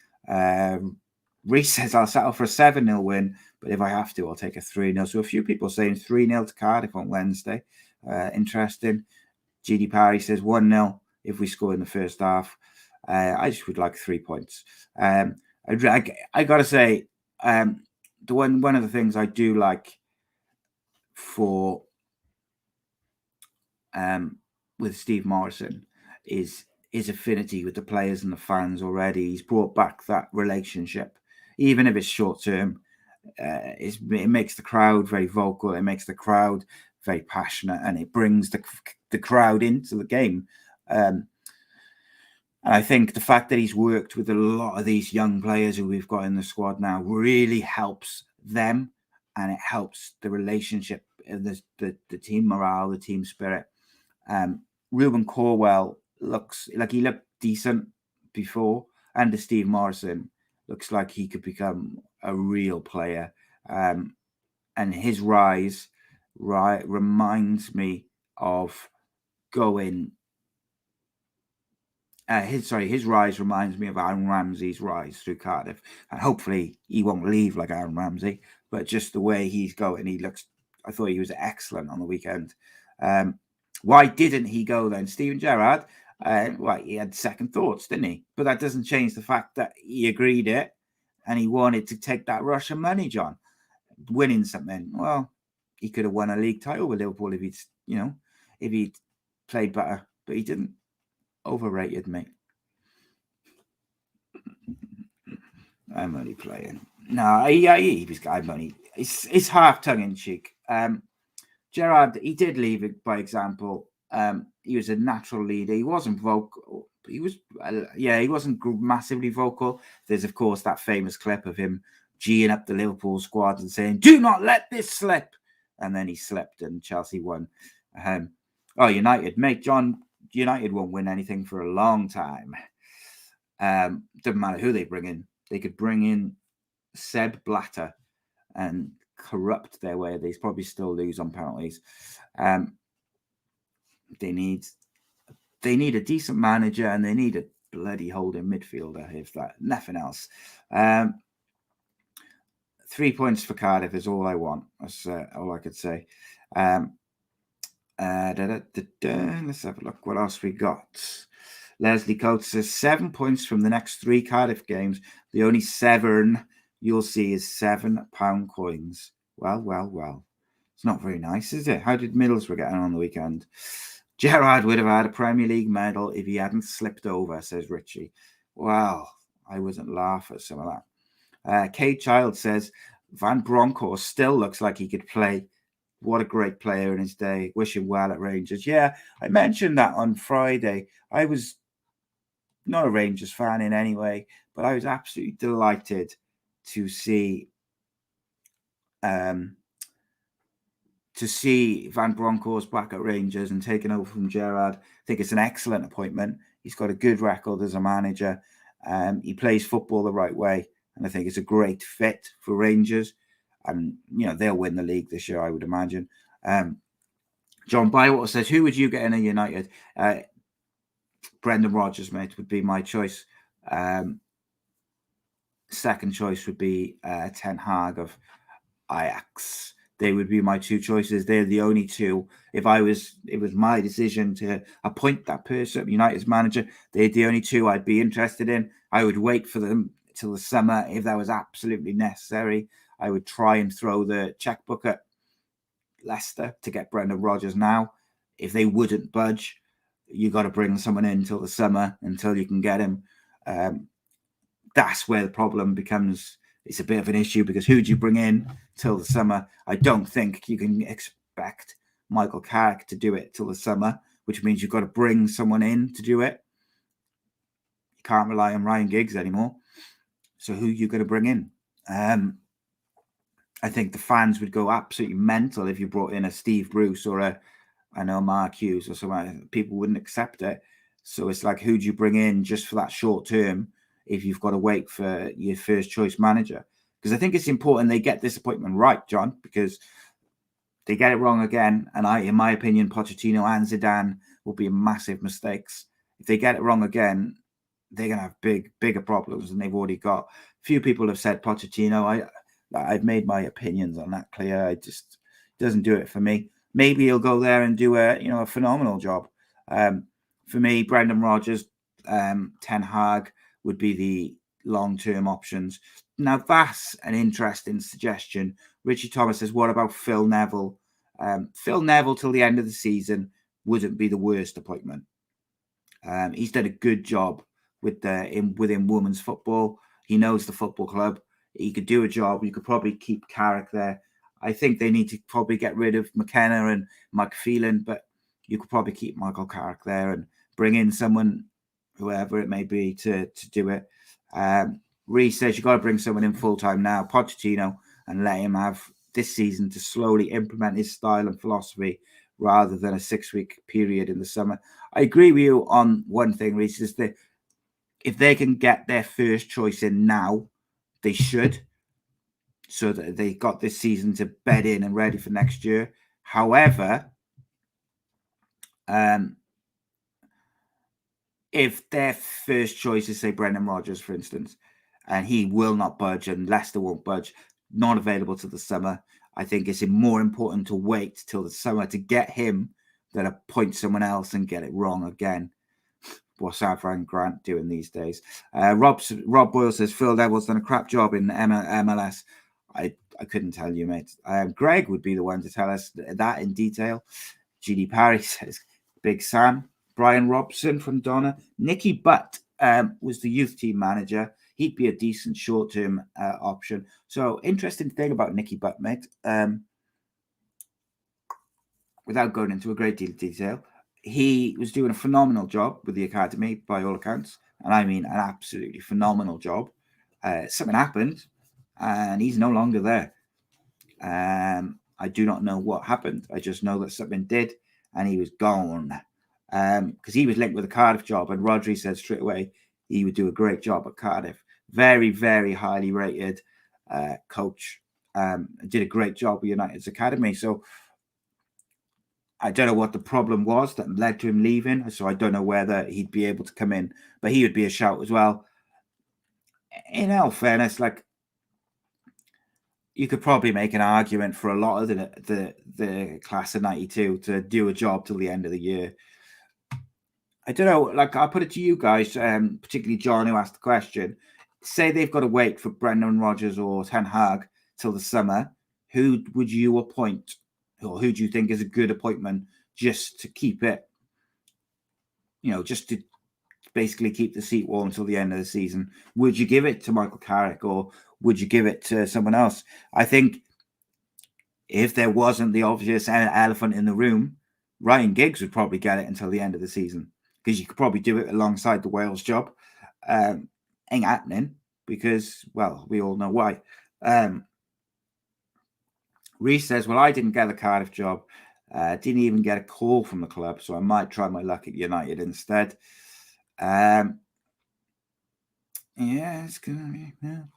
Reese says I'll settle for a 7-0 win, but if I have to, I'll take a 3-0. So a few people saying 3-0 to Cardiff on Wednesday. Interesting. GD Parry says 1-0 if we score in the first half. I just would like 3 points. I got to say, one of the things I do like for with Steve Morison is his affinity with the players and the fans already. He's brought back that relationship, even if it's short term. It makes the crowd very vocal. It makes the crowd very passionate, and it brings the crowd into the game. And I think the fact that he's worked with a lot of these young players who we've got in the squad now really helps them, and it helps the relationship, the team morale, the team spirit. Ruben Corwell looks like he looked decent before, and Steve Morison looks like he could become a real player. And his rise reminds me of going. His rise reminds me of Aaron Ramsey's rise through Cardiff, and hopefully he won't leave like Aaron Ramsey. But just the way he's going, I thought he was excellent on the weekend. Why didn't he go then? Steven Gerrard, he had second thoughts, didn't he? But that doesn't change the fact that he agreed it and he wanted to take that Russian money, John. Winning something. Well, he could have won a league title with Liverpool if he'd played better, but he didn't. Overrated, mate. I'm only playing. No, I'm only. It's half tongue in cheek. Gerrard, he did leave it by example. He was a natural leader. He wasn't vocal. He wasn't massively vocal. There's, of course, that famous clip of him geeing up the Liverpool squad and saying, "Do not let this slip." And then he slipped and Chelsea won. United, mate, John, United won't win anything for a long time. Doesn't matter who they bring in. They could bring in Seb Blatter and corrupt their way. They probably still lose on penalties. They need a decent manager, and they need a bloody holding midfielder, if that, nothing else. 3 points for Cardiff is all I want. That's all I could say. Let's have a look. What else we got? Leslie Coates says 7 points from the next 3 Cardiff games. The only 7 you'll see is £7 coins. Well. It's not very nice, is it? How did Middlesbrough get on the weekend? Gerrard would have had a Premier League medal if he hadn't slipped over, says Richie. Well, I wasn't laughing at some of that. Kate Child says Van Bronckhorst still looks like he could play. What a great player in his day. Wish him well at Rangers. Yeah, I mentioned that on Friday. I was not a Rangers fan in any way, but I was absolutely delighted to see Van Bronckhorst back at Rangers and taking over from Gerrard. I think it's an excellent appointment. He's got a good record as a manager. He plays football the right way, and I think it's a great fit for Rangers. And, they'll win the league this year, I would imagine. John Bywater says, who would you get in a United? Brendan Rodgers, mate, would be my choice. Second choice would be Ten Hag of Ajax. they would be my two choices. They're the only two. It was my decision to appoint that person, United's manager, they're the only two I'd be interested in. I would wait for them till the summer if that was absolutely necessary. I would try and throw the checkbook at Leicester to get Brendan Rodgers now. If they wouldn't budge, you got to bring someone in till the summer until you can get him. That's where the problem becomes. It's a bit of an issue because who do you bring in till the summer? I don't think you can expect Michael Carrick to do it till the summer, which means you've got to bring someone in to do it. You can't rely on Ryan Giggs anymore. So who are you going to bring in? I think the fans would go absolutely mental if you brought in a Steve Bruce or Mark Hughes or something. People wouldn't accept it. So it's like, who do you bring in just for that short term if you've got to wait for your first choice manager? Because I think it's important they get this appointment right, John, because they get it wrong again. And in my opinion, Pochettino and Zidane will be massive mistakes. If they get it wrong again, they're going to have bigger problems than they've already got. Few people have said Pochettino. I've made my opinions on that clear. It just doesn't do it for me. Maybe he'll go there and do a phenomenal job. For me, Brendan Rodgers, Ten Hag would be the long-term options. Now, that's an interesting suggestion. Richie Thomas says, what about Phil Neville? Phil Neville till the end of the season wouldn't be the worst appointment. He's done a good job within women's football. He knows the football club. He could do a job. You could probably keep Carrick there. I think they need to probably get rid of McKenna and Mike Phelan, but you could probably keep Michael Carrick there and bring in someone, whoever it may be, to do it. Reece says you got to bring someone in full-time now, Pochettino, and let him have this season to slowly implement his style and philosophy rather than a 6-week period in the summer. I agree with you on one thing, Reece, is that if they can get their first choice in now, they should, so that they got this season to bed in and ready for next year. However, if their first choice is, say, Brendan Rodgers, for instance, and he will not budge and Leicester won't budge, not available to the summer, I think it's more important to wait till the summer to get him than appoint someone else and get it wrong again. What's Avram Grant doing these days? Rob Boyle says Phil Neville's done a crap job in MLS. I couldn't tell you, mate. Greg would be the one to tell us that in detail. GD Parry says Big Sam. Brian Robson from Donna. Nicky Butt was the youth team manager. He'd be a decent short-term option. So, interesting thing about Nicky Butt, mate. Without going into a great deal of detail, he was doing a phenomenal job with the academy, by all accounts. And I mean an absolutely phenomenal job. Something happened, and he's no longer there. I do not know what happened. I just know that something did, and he was gone. Because he was linked with a Cardiff job, and Rodri said straight away he would do a great job at Cardiff. Very, very highly rated coach. Did a great job with United's academy. So I don't know what the problem was that led to him leaving. So I don't know whether he'd be able to come in, but he would be a shout as well. In all fairness, like, you could probably make an argument for a lot of the class of 92 to do a job till the end of the year. I don't know, like, I'll put it to you guys, particularly John, who asked the question. Say they've got to wait for Brendan Rodgers or Ten Hag till the summer. Who would you appoint? Or who do you think is a good appointment just to keep it, just to basically keep the seat warm until the end of the season? Would you give it to Michael Carrick or would you give it to someone else? I think if there wasn't the obvious elephant in the room, Ryan Giggs would probably get it until the end of the season, because you could probably do it alongside the Wales job. Ain't happening because, well, we all know why. Reece says, well, I didn't get the Cardiff job. Didn't even get a call from the club, so I might try my luck at United instead. Yeah, it's going to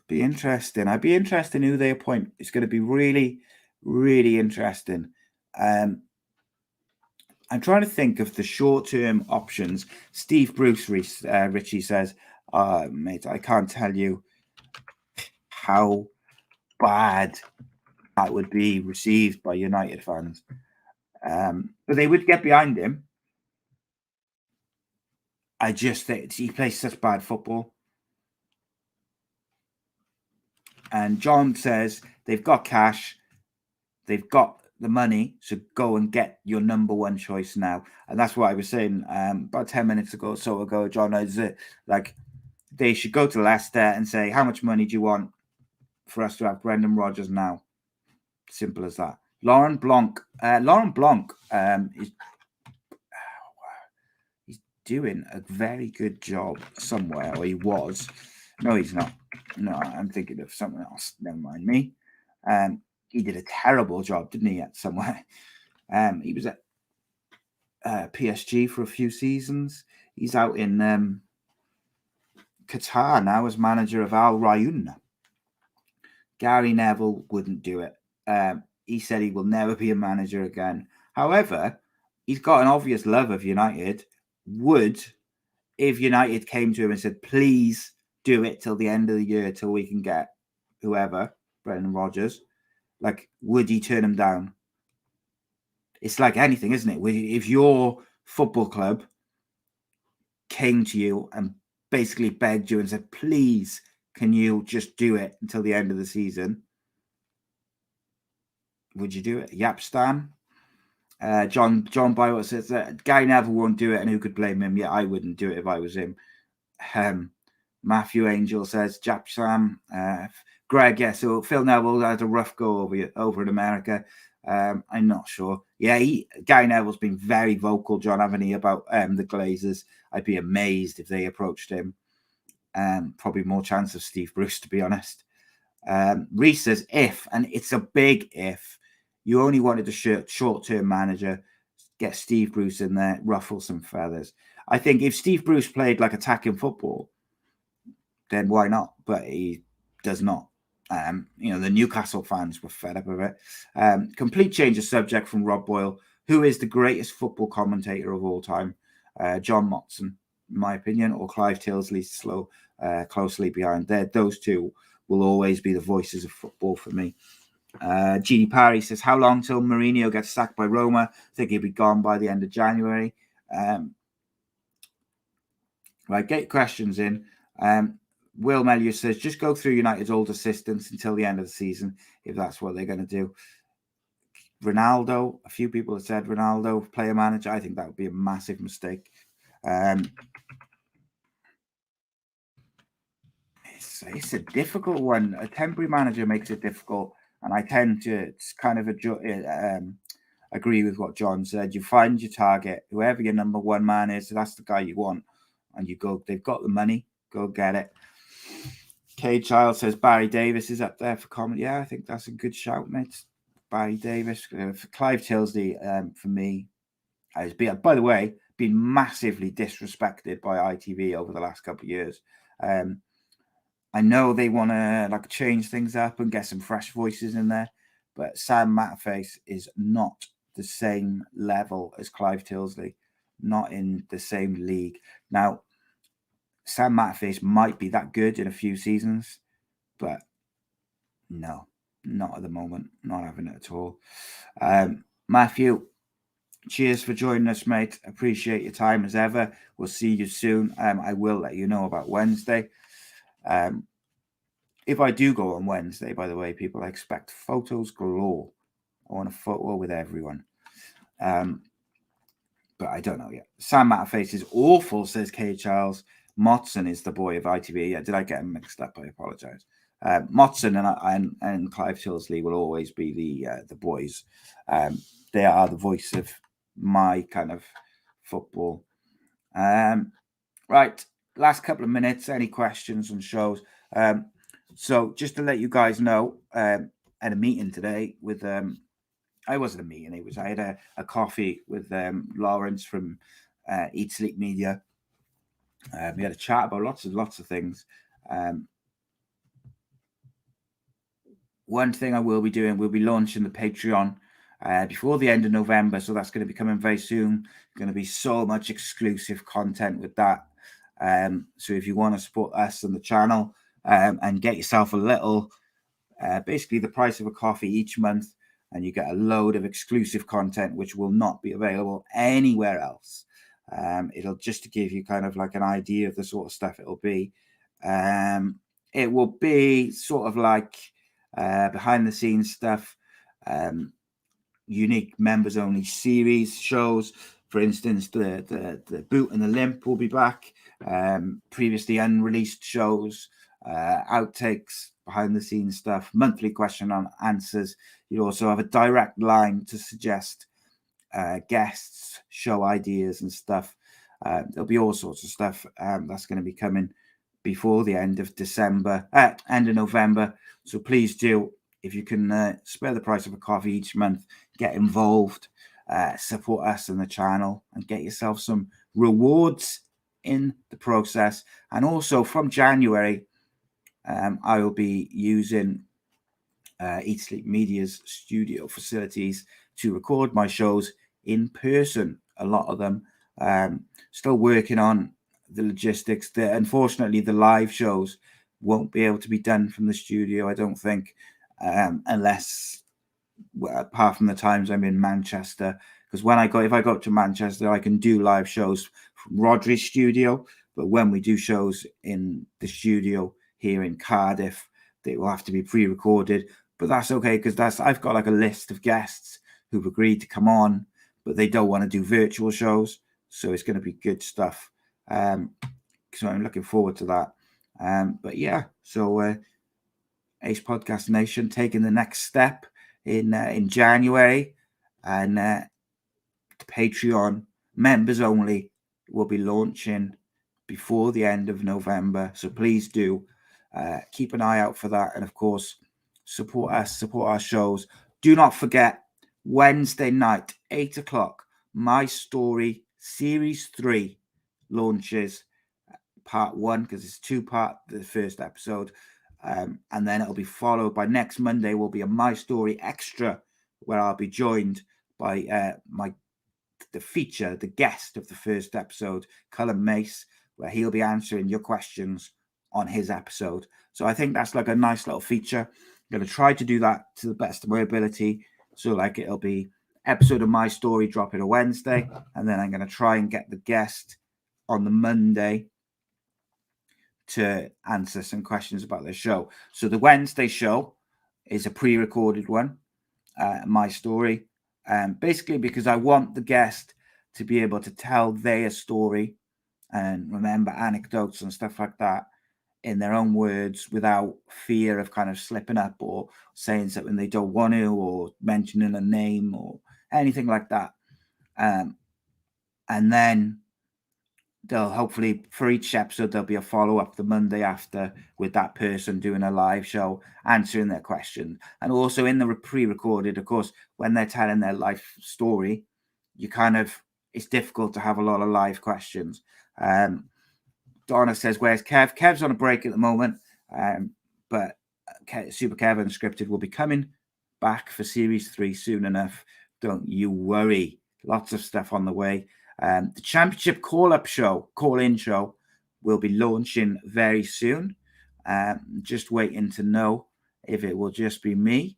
be interesting. I'd be interested in who they appoint. It's going to be really, really interesting. I'm trying to think of the short-term options. Steve Bruce, Richie says, mate, I can't tell you how bad that would be received by United fans. But they would get behind him. I just think he plays such bad football. And John says they've got cash, they've got the money, so go and get your number one choice now. And that's what I was saying about 10 minutes ago, John, is like they should go to Leicester and say, how much money do you want for us to have Brendan Rodgers now? Simple as that. Lauren Blanc is he's doing a very good job somewhere, or he was. No, he's not. No, I'm thinking of something else. Never mind me. He did a terrible job, didn't he, at somewhere? He was at PSG for a few seasons. He's out in Qatar now as manager of Al Rayyan. Gary Neville wouldn't do it. He said he will never be a manager again. However, he's got an obvious love of United. If United came to him and said, please do it till the end of the year, till we can get whoever, Brendan Rodgers, like, would he turn him down? It's like anything, isn't it? If your football club came to you and basically begged you and said, please, can you just do it until the end of the season? Would you do it? Yap Stan. John Bywell says that Gary Neville won't do it, and who could blame him? Yeah, I wouldn't do it if I was him. Matthew Angel says, Jap Sam. Greg, yeah, so Phil Neville had a rough go over in America. I'm not sure. Yeah, Gary Neville's been very vocal, John, haven't he, about the Glazers. I'd be amazed if they approached him. Probably more chance of Steve Bruce, to be honest. Reese says, if, and it's a big if, you only wanted a short-term manager, get Steve Bruce in there, ruffle some feathers. I think if Steve Bruce played like attacking football, then why not? But he does not. The Newcastle fans were fed up of it. Complete change of subject from Rob Boyle. Who is the greatest football commentator of all time? John Motson, in my opinion, or Clive Tilsley, closely behind. Those two will always be the voices of football for me. GD Parry says, how long till Mourinho gets sacked by Roma? I think he'll be gone by the end of January. Right, get questions in. Will Melius says, just go through United's old assistants until the end of the season, if that's what they're going to do. Ronaldo, a few people have said Ronaldo, player manager. I think that would be a massive mistake. It's a difficult one. A temporary manager makes it difficult, and I tend to kind of agree with what John said. You find your target, whoever your number one man is, that's the guy you want, and you go. They've got the money, go get it. Kay Child says Barry Davis is up there for comment. Yeah, I think that's a good shout, mate. Barry Davis, Clive Tilsley, for me, has been, by the way, been massively disrespected by ITV over the last couple of years. I know they want to change things up and get some fresh voices in there, but Sam Matterface is not the same level as Clive Tilsley, not in the same league. Now, Sam Matterface might be that good in a few seasons, but no, not at the moment. Not having it at all. Matthew, cheers for joining us, mate. Appreciate your time as ever. We'll see you soon. I will let you know about Wednesday. If I do go on Wednesday, by the way, people, I expect photos galore. I want a photo with everyone. But I don't know yet. Sam Matterface is awful, says Kay Charles. Motson is the boy of ITV. Yeah, did I get him mixed up? I apologize. Motson and Clive Tilsley will always be the boys. They are the voice of my kind of football. Right, last couple of minutes. Any questions on shows? So just to let you guys know, I had a meeting today with I wasn't a meeting. I had a coffee with Lawrence from Eat Sleep Media. We had a chat about lots of things. One thing I will be doing, we'll be launching the Patreon before the end of November. So that's going to be coming very soon. Going to be so much exclusive content with that. So if you want to support us on the channel and get yourself a little basically the price of a coffee each month, and you get a load of exclusive content which will not be available anywhere else. It'll just to give you kind of like an idea of the sort of stuff it'll be. It will be sort of like behind the scenes stuff, unique members only series shows. For instance, the Boot and the Limp will be back. Previously unreleased shows, outtakes, behind the scenes stuff, monthly question and answers. You also have a direct line to suggest guests, show ideas and stuff. There'll be all sorts of stuff that's going to be coming before the end of end of November. So please do, if you can spare the price of a coffee each month, get involved, support us and the channel, and get yourself some rewards in the process. And also from January, I will be using Eat Sleep Media's studio facilities to record my shows in person, a lot of them. Still working on the logistics. Unfortunately, the live shows won't be able to be done from the studio, I don't think, unless, apart from the times I'm in Manchester. Because if I go to Manchester, I can do live shows from Rodri's studio. But when we do shows in the studio here in Cardiff, they will have to be pre-recorded. But that's okay, because I've got like a list of guests who've agreed to come on, but they don't want to do virtual shows. So it's going to be good stuff. So I'm looking forward to that. But yeah, so A.C.E Podcast Nation taking the next step in January, and the Patreon members only will be launching before the end of November. So please do keep an eye out for that, and of course support us, support our shows. Do not forget, Wednesday night, 8 o'clock, My Story Series 3 launches, part 1, because it's 2-part, the first episode. And then it'll be followed by next Monday will be a My Story Extra, where I'll be joined by the guest of the first episode, Cullen Mace, where he'll be answering your questions on his episode. So I think that's like a nice little feature. I'm going to try to do that to the best of my ability. So like it'll be episode of My Story dropping a Wednesday, and then I'm going to try and get the guest on the Monday to answer some questions about the show. So the Wednesday show is a pre-recorded one, My Story, basically because I want the guest to be able to tell their story and remember anecdotes and stuff like that in their own words without fear of kind of slipping up or saying something they don't want to, or mentioning a name or anything like that. And then they'll hopefully, for each episode, there'll be a follow-up the Monday after with that person doing a live show, answering their question. And also in the pre-recorded, of course, when they're telling their life story, it's difficult to have a lot of live questions. Donna says, where's Kev? Kev's on a break at the moment, but Super Kev Unscripted will be coming back for Series 3 soon enough. Don't you worry. Lots of stuff on the way. The Championship call-in show will be launching very soon. Just waiting to know if it will just be me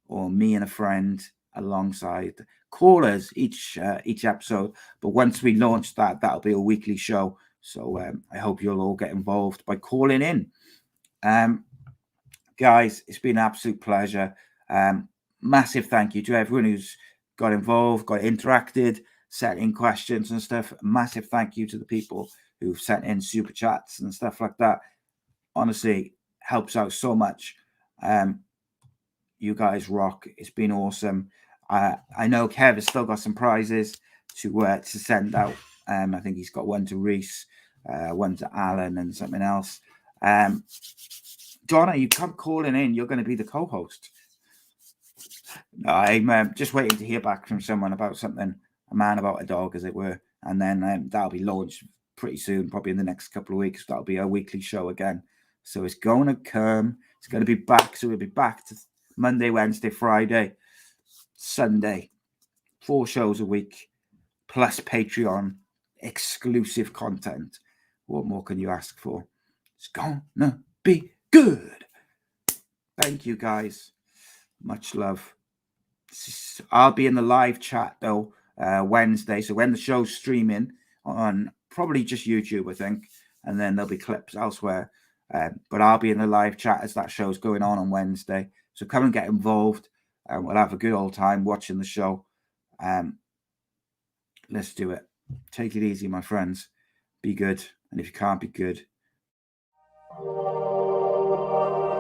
or me and a friend alongside callers each episode. But once we launch that'll be a weekly show. So I hope you'll all get involved by calling in. Guys, it's been an absolute pleasure. Massive thank you to everyone who's got involved, got interacted, sent in questions and stuff. Massive thank you to the people who've sent in super chats and stuff like that. Honestly, helps out so much. You guys rock. It's been awesome. I know Kev has still got some prizes to send out. I think he's got one to Reese, one to Alan, and something else. Donna, you come calling in. You're going to be the co-host. No, I'm just waiting to hear back from someone about something, a man about a dog, as it were. And then that'll be launched pretty soon, probably in the next couple of weeks. That'll be a weekly show again. So it's going to come. It's going to be back. So we'll be back to Monday, Wednesday, Friday, Sunday. 4 shows a week, plus Patreon exclusive content. What more can you ask for? It's gonna be good. Thank you, guys. Much love. I'll be in the live chat, though, Wednesday. So when the show's streaming on probably just YouTube, I think, and then there'll be clips elsewhere. But I'll be in the live chat as that show's going on Wednesday. So come and get involved. We'll have a good old time watching the show. Let's do it. Take it easy, my friends. Be good. And if you can't be good,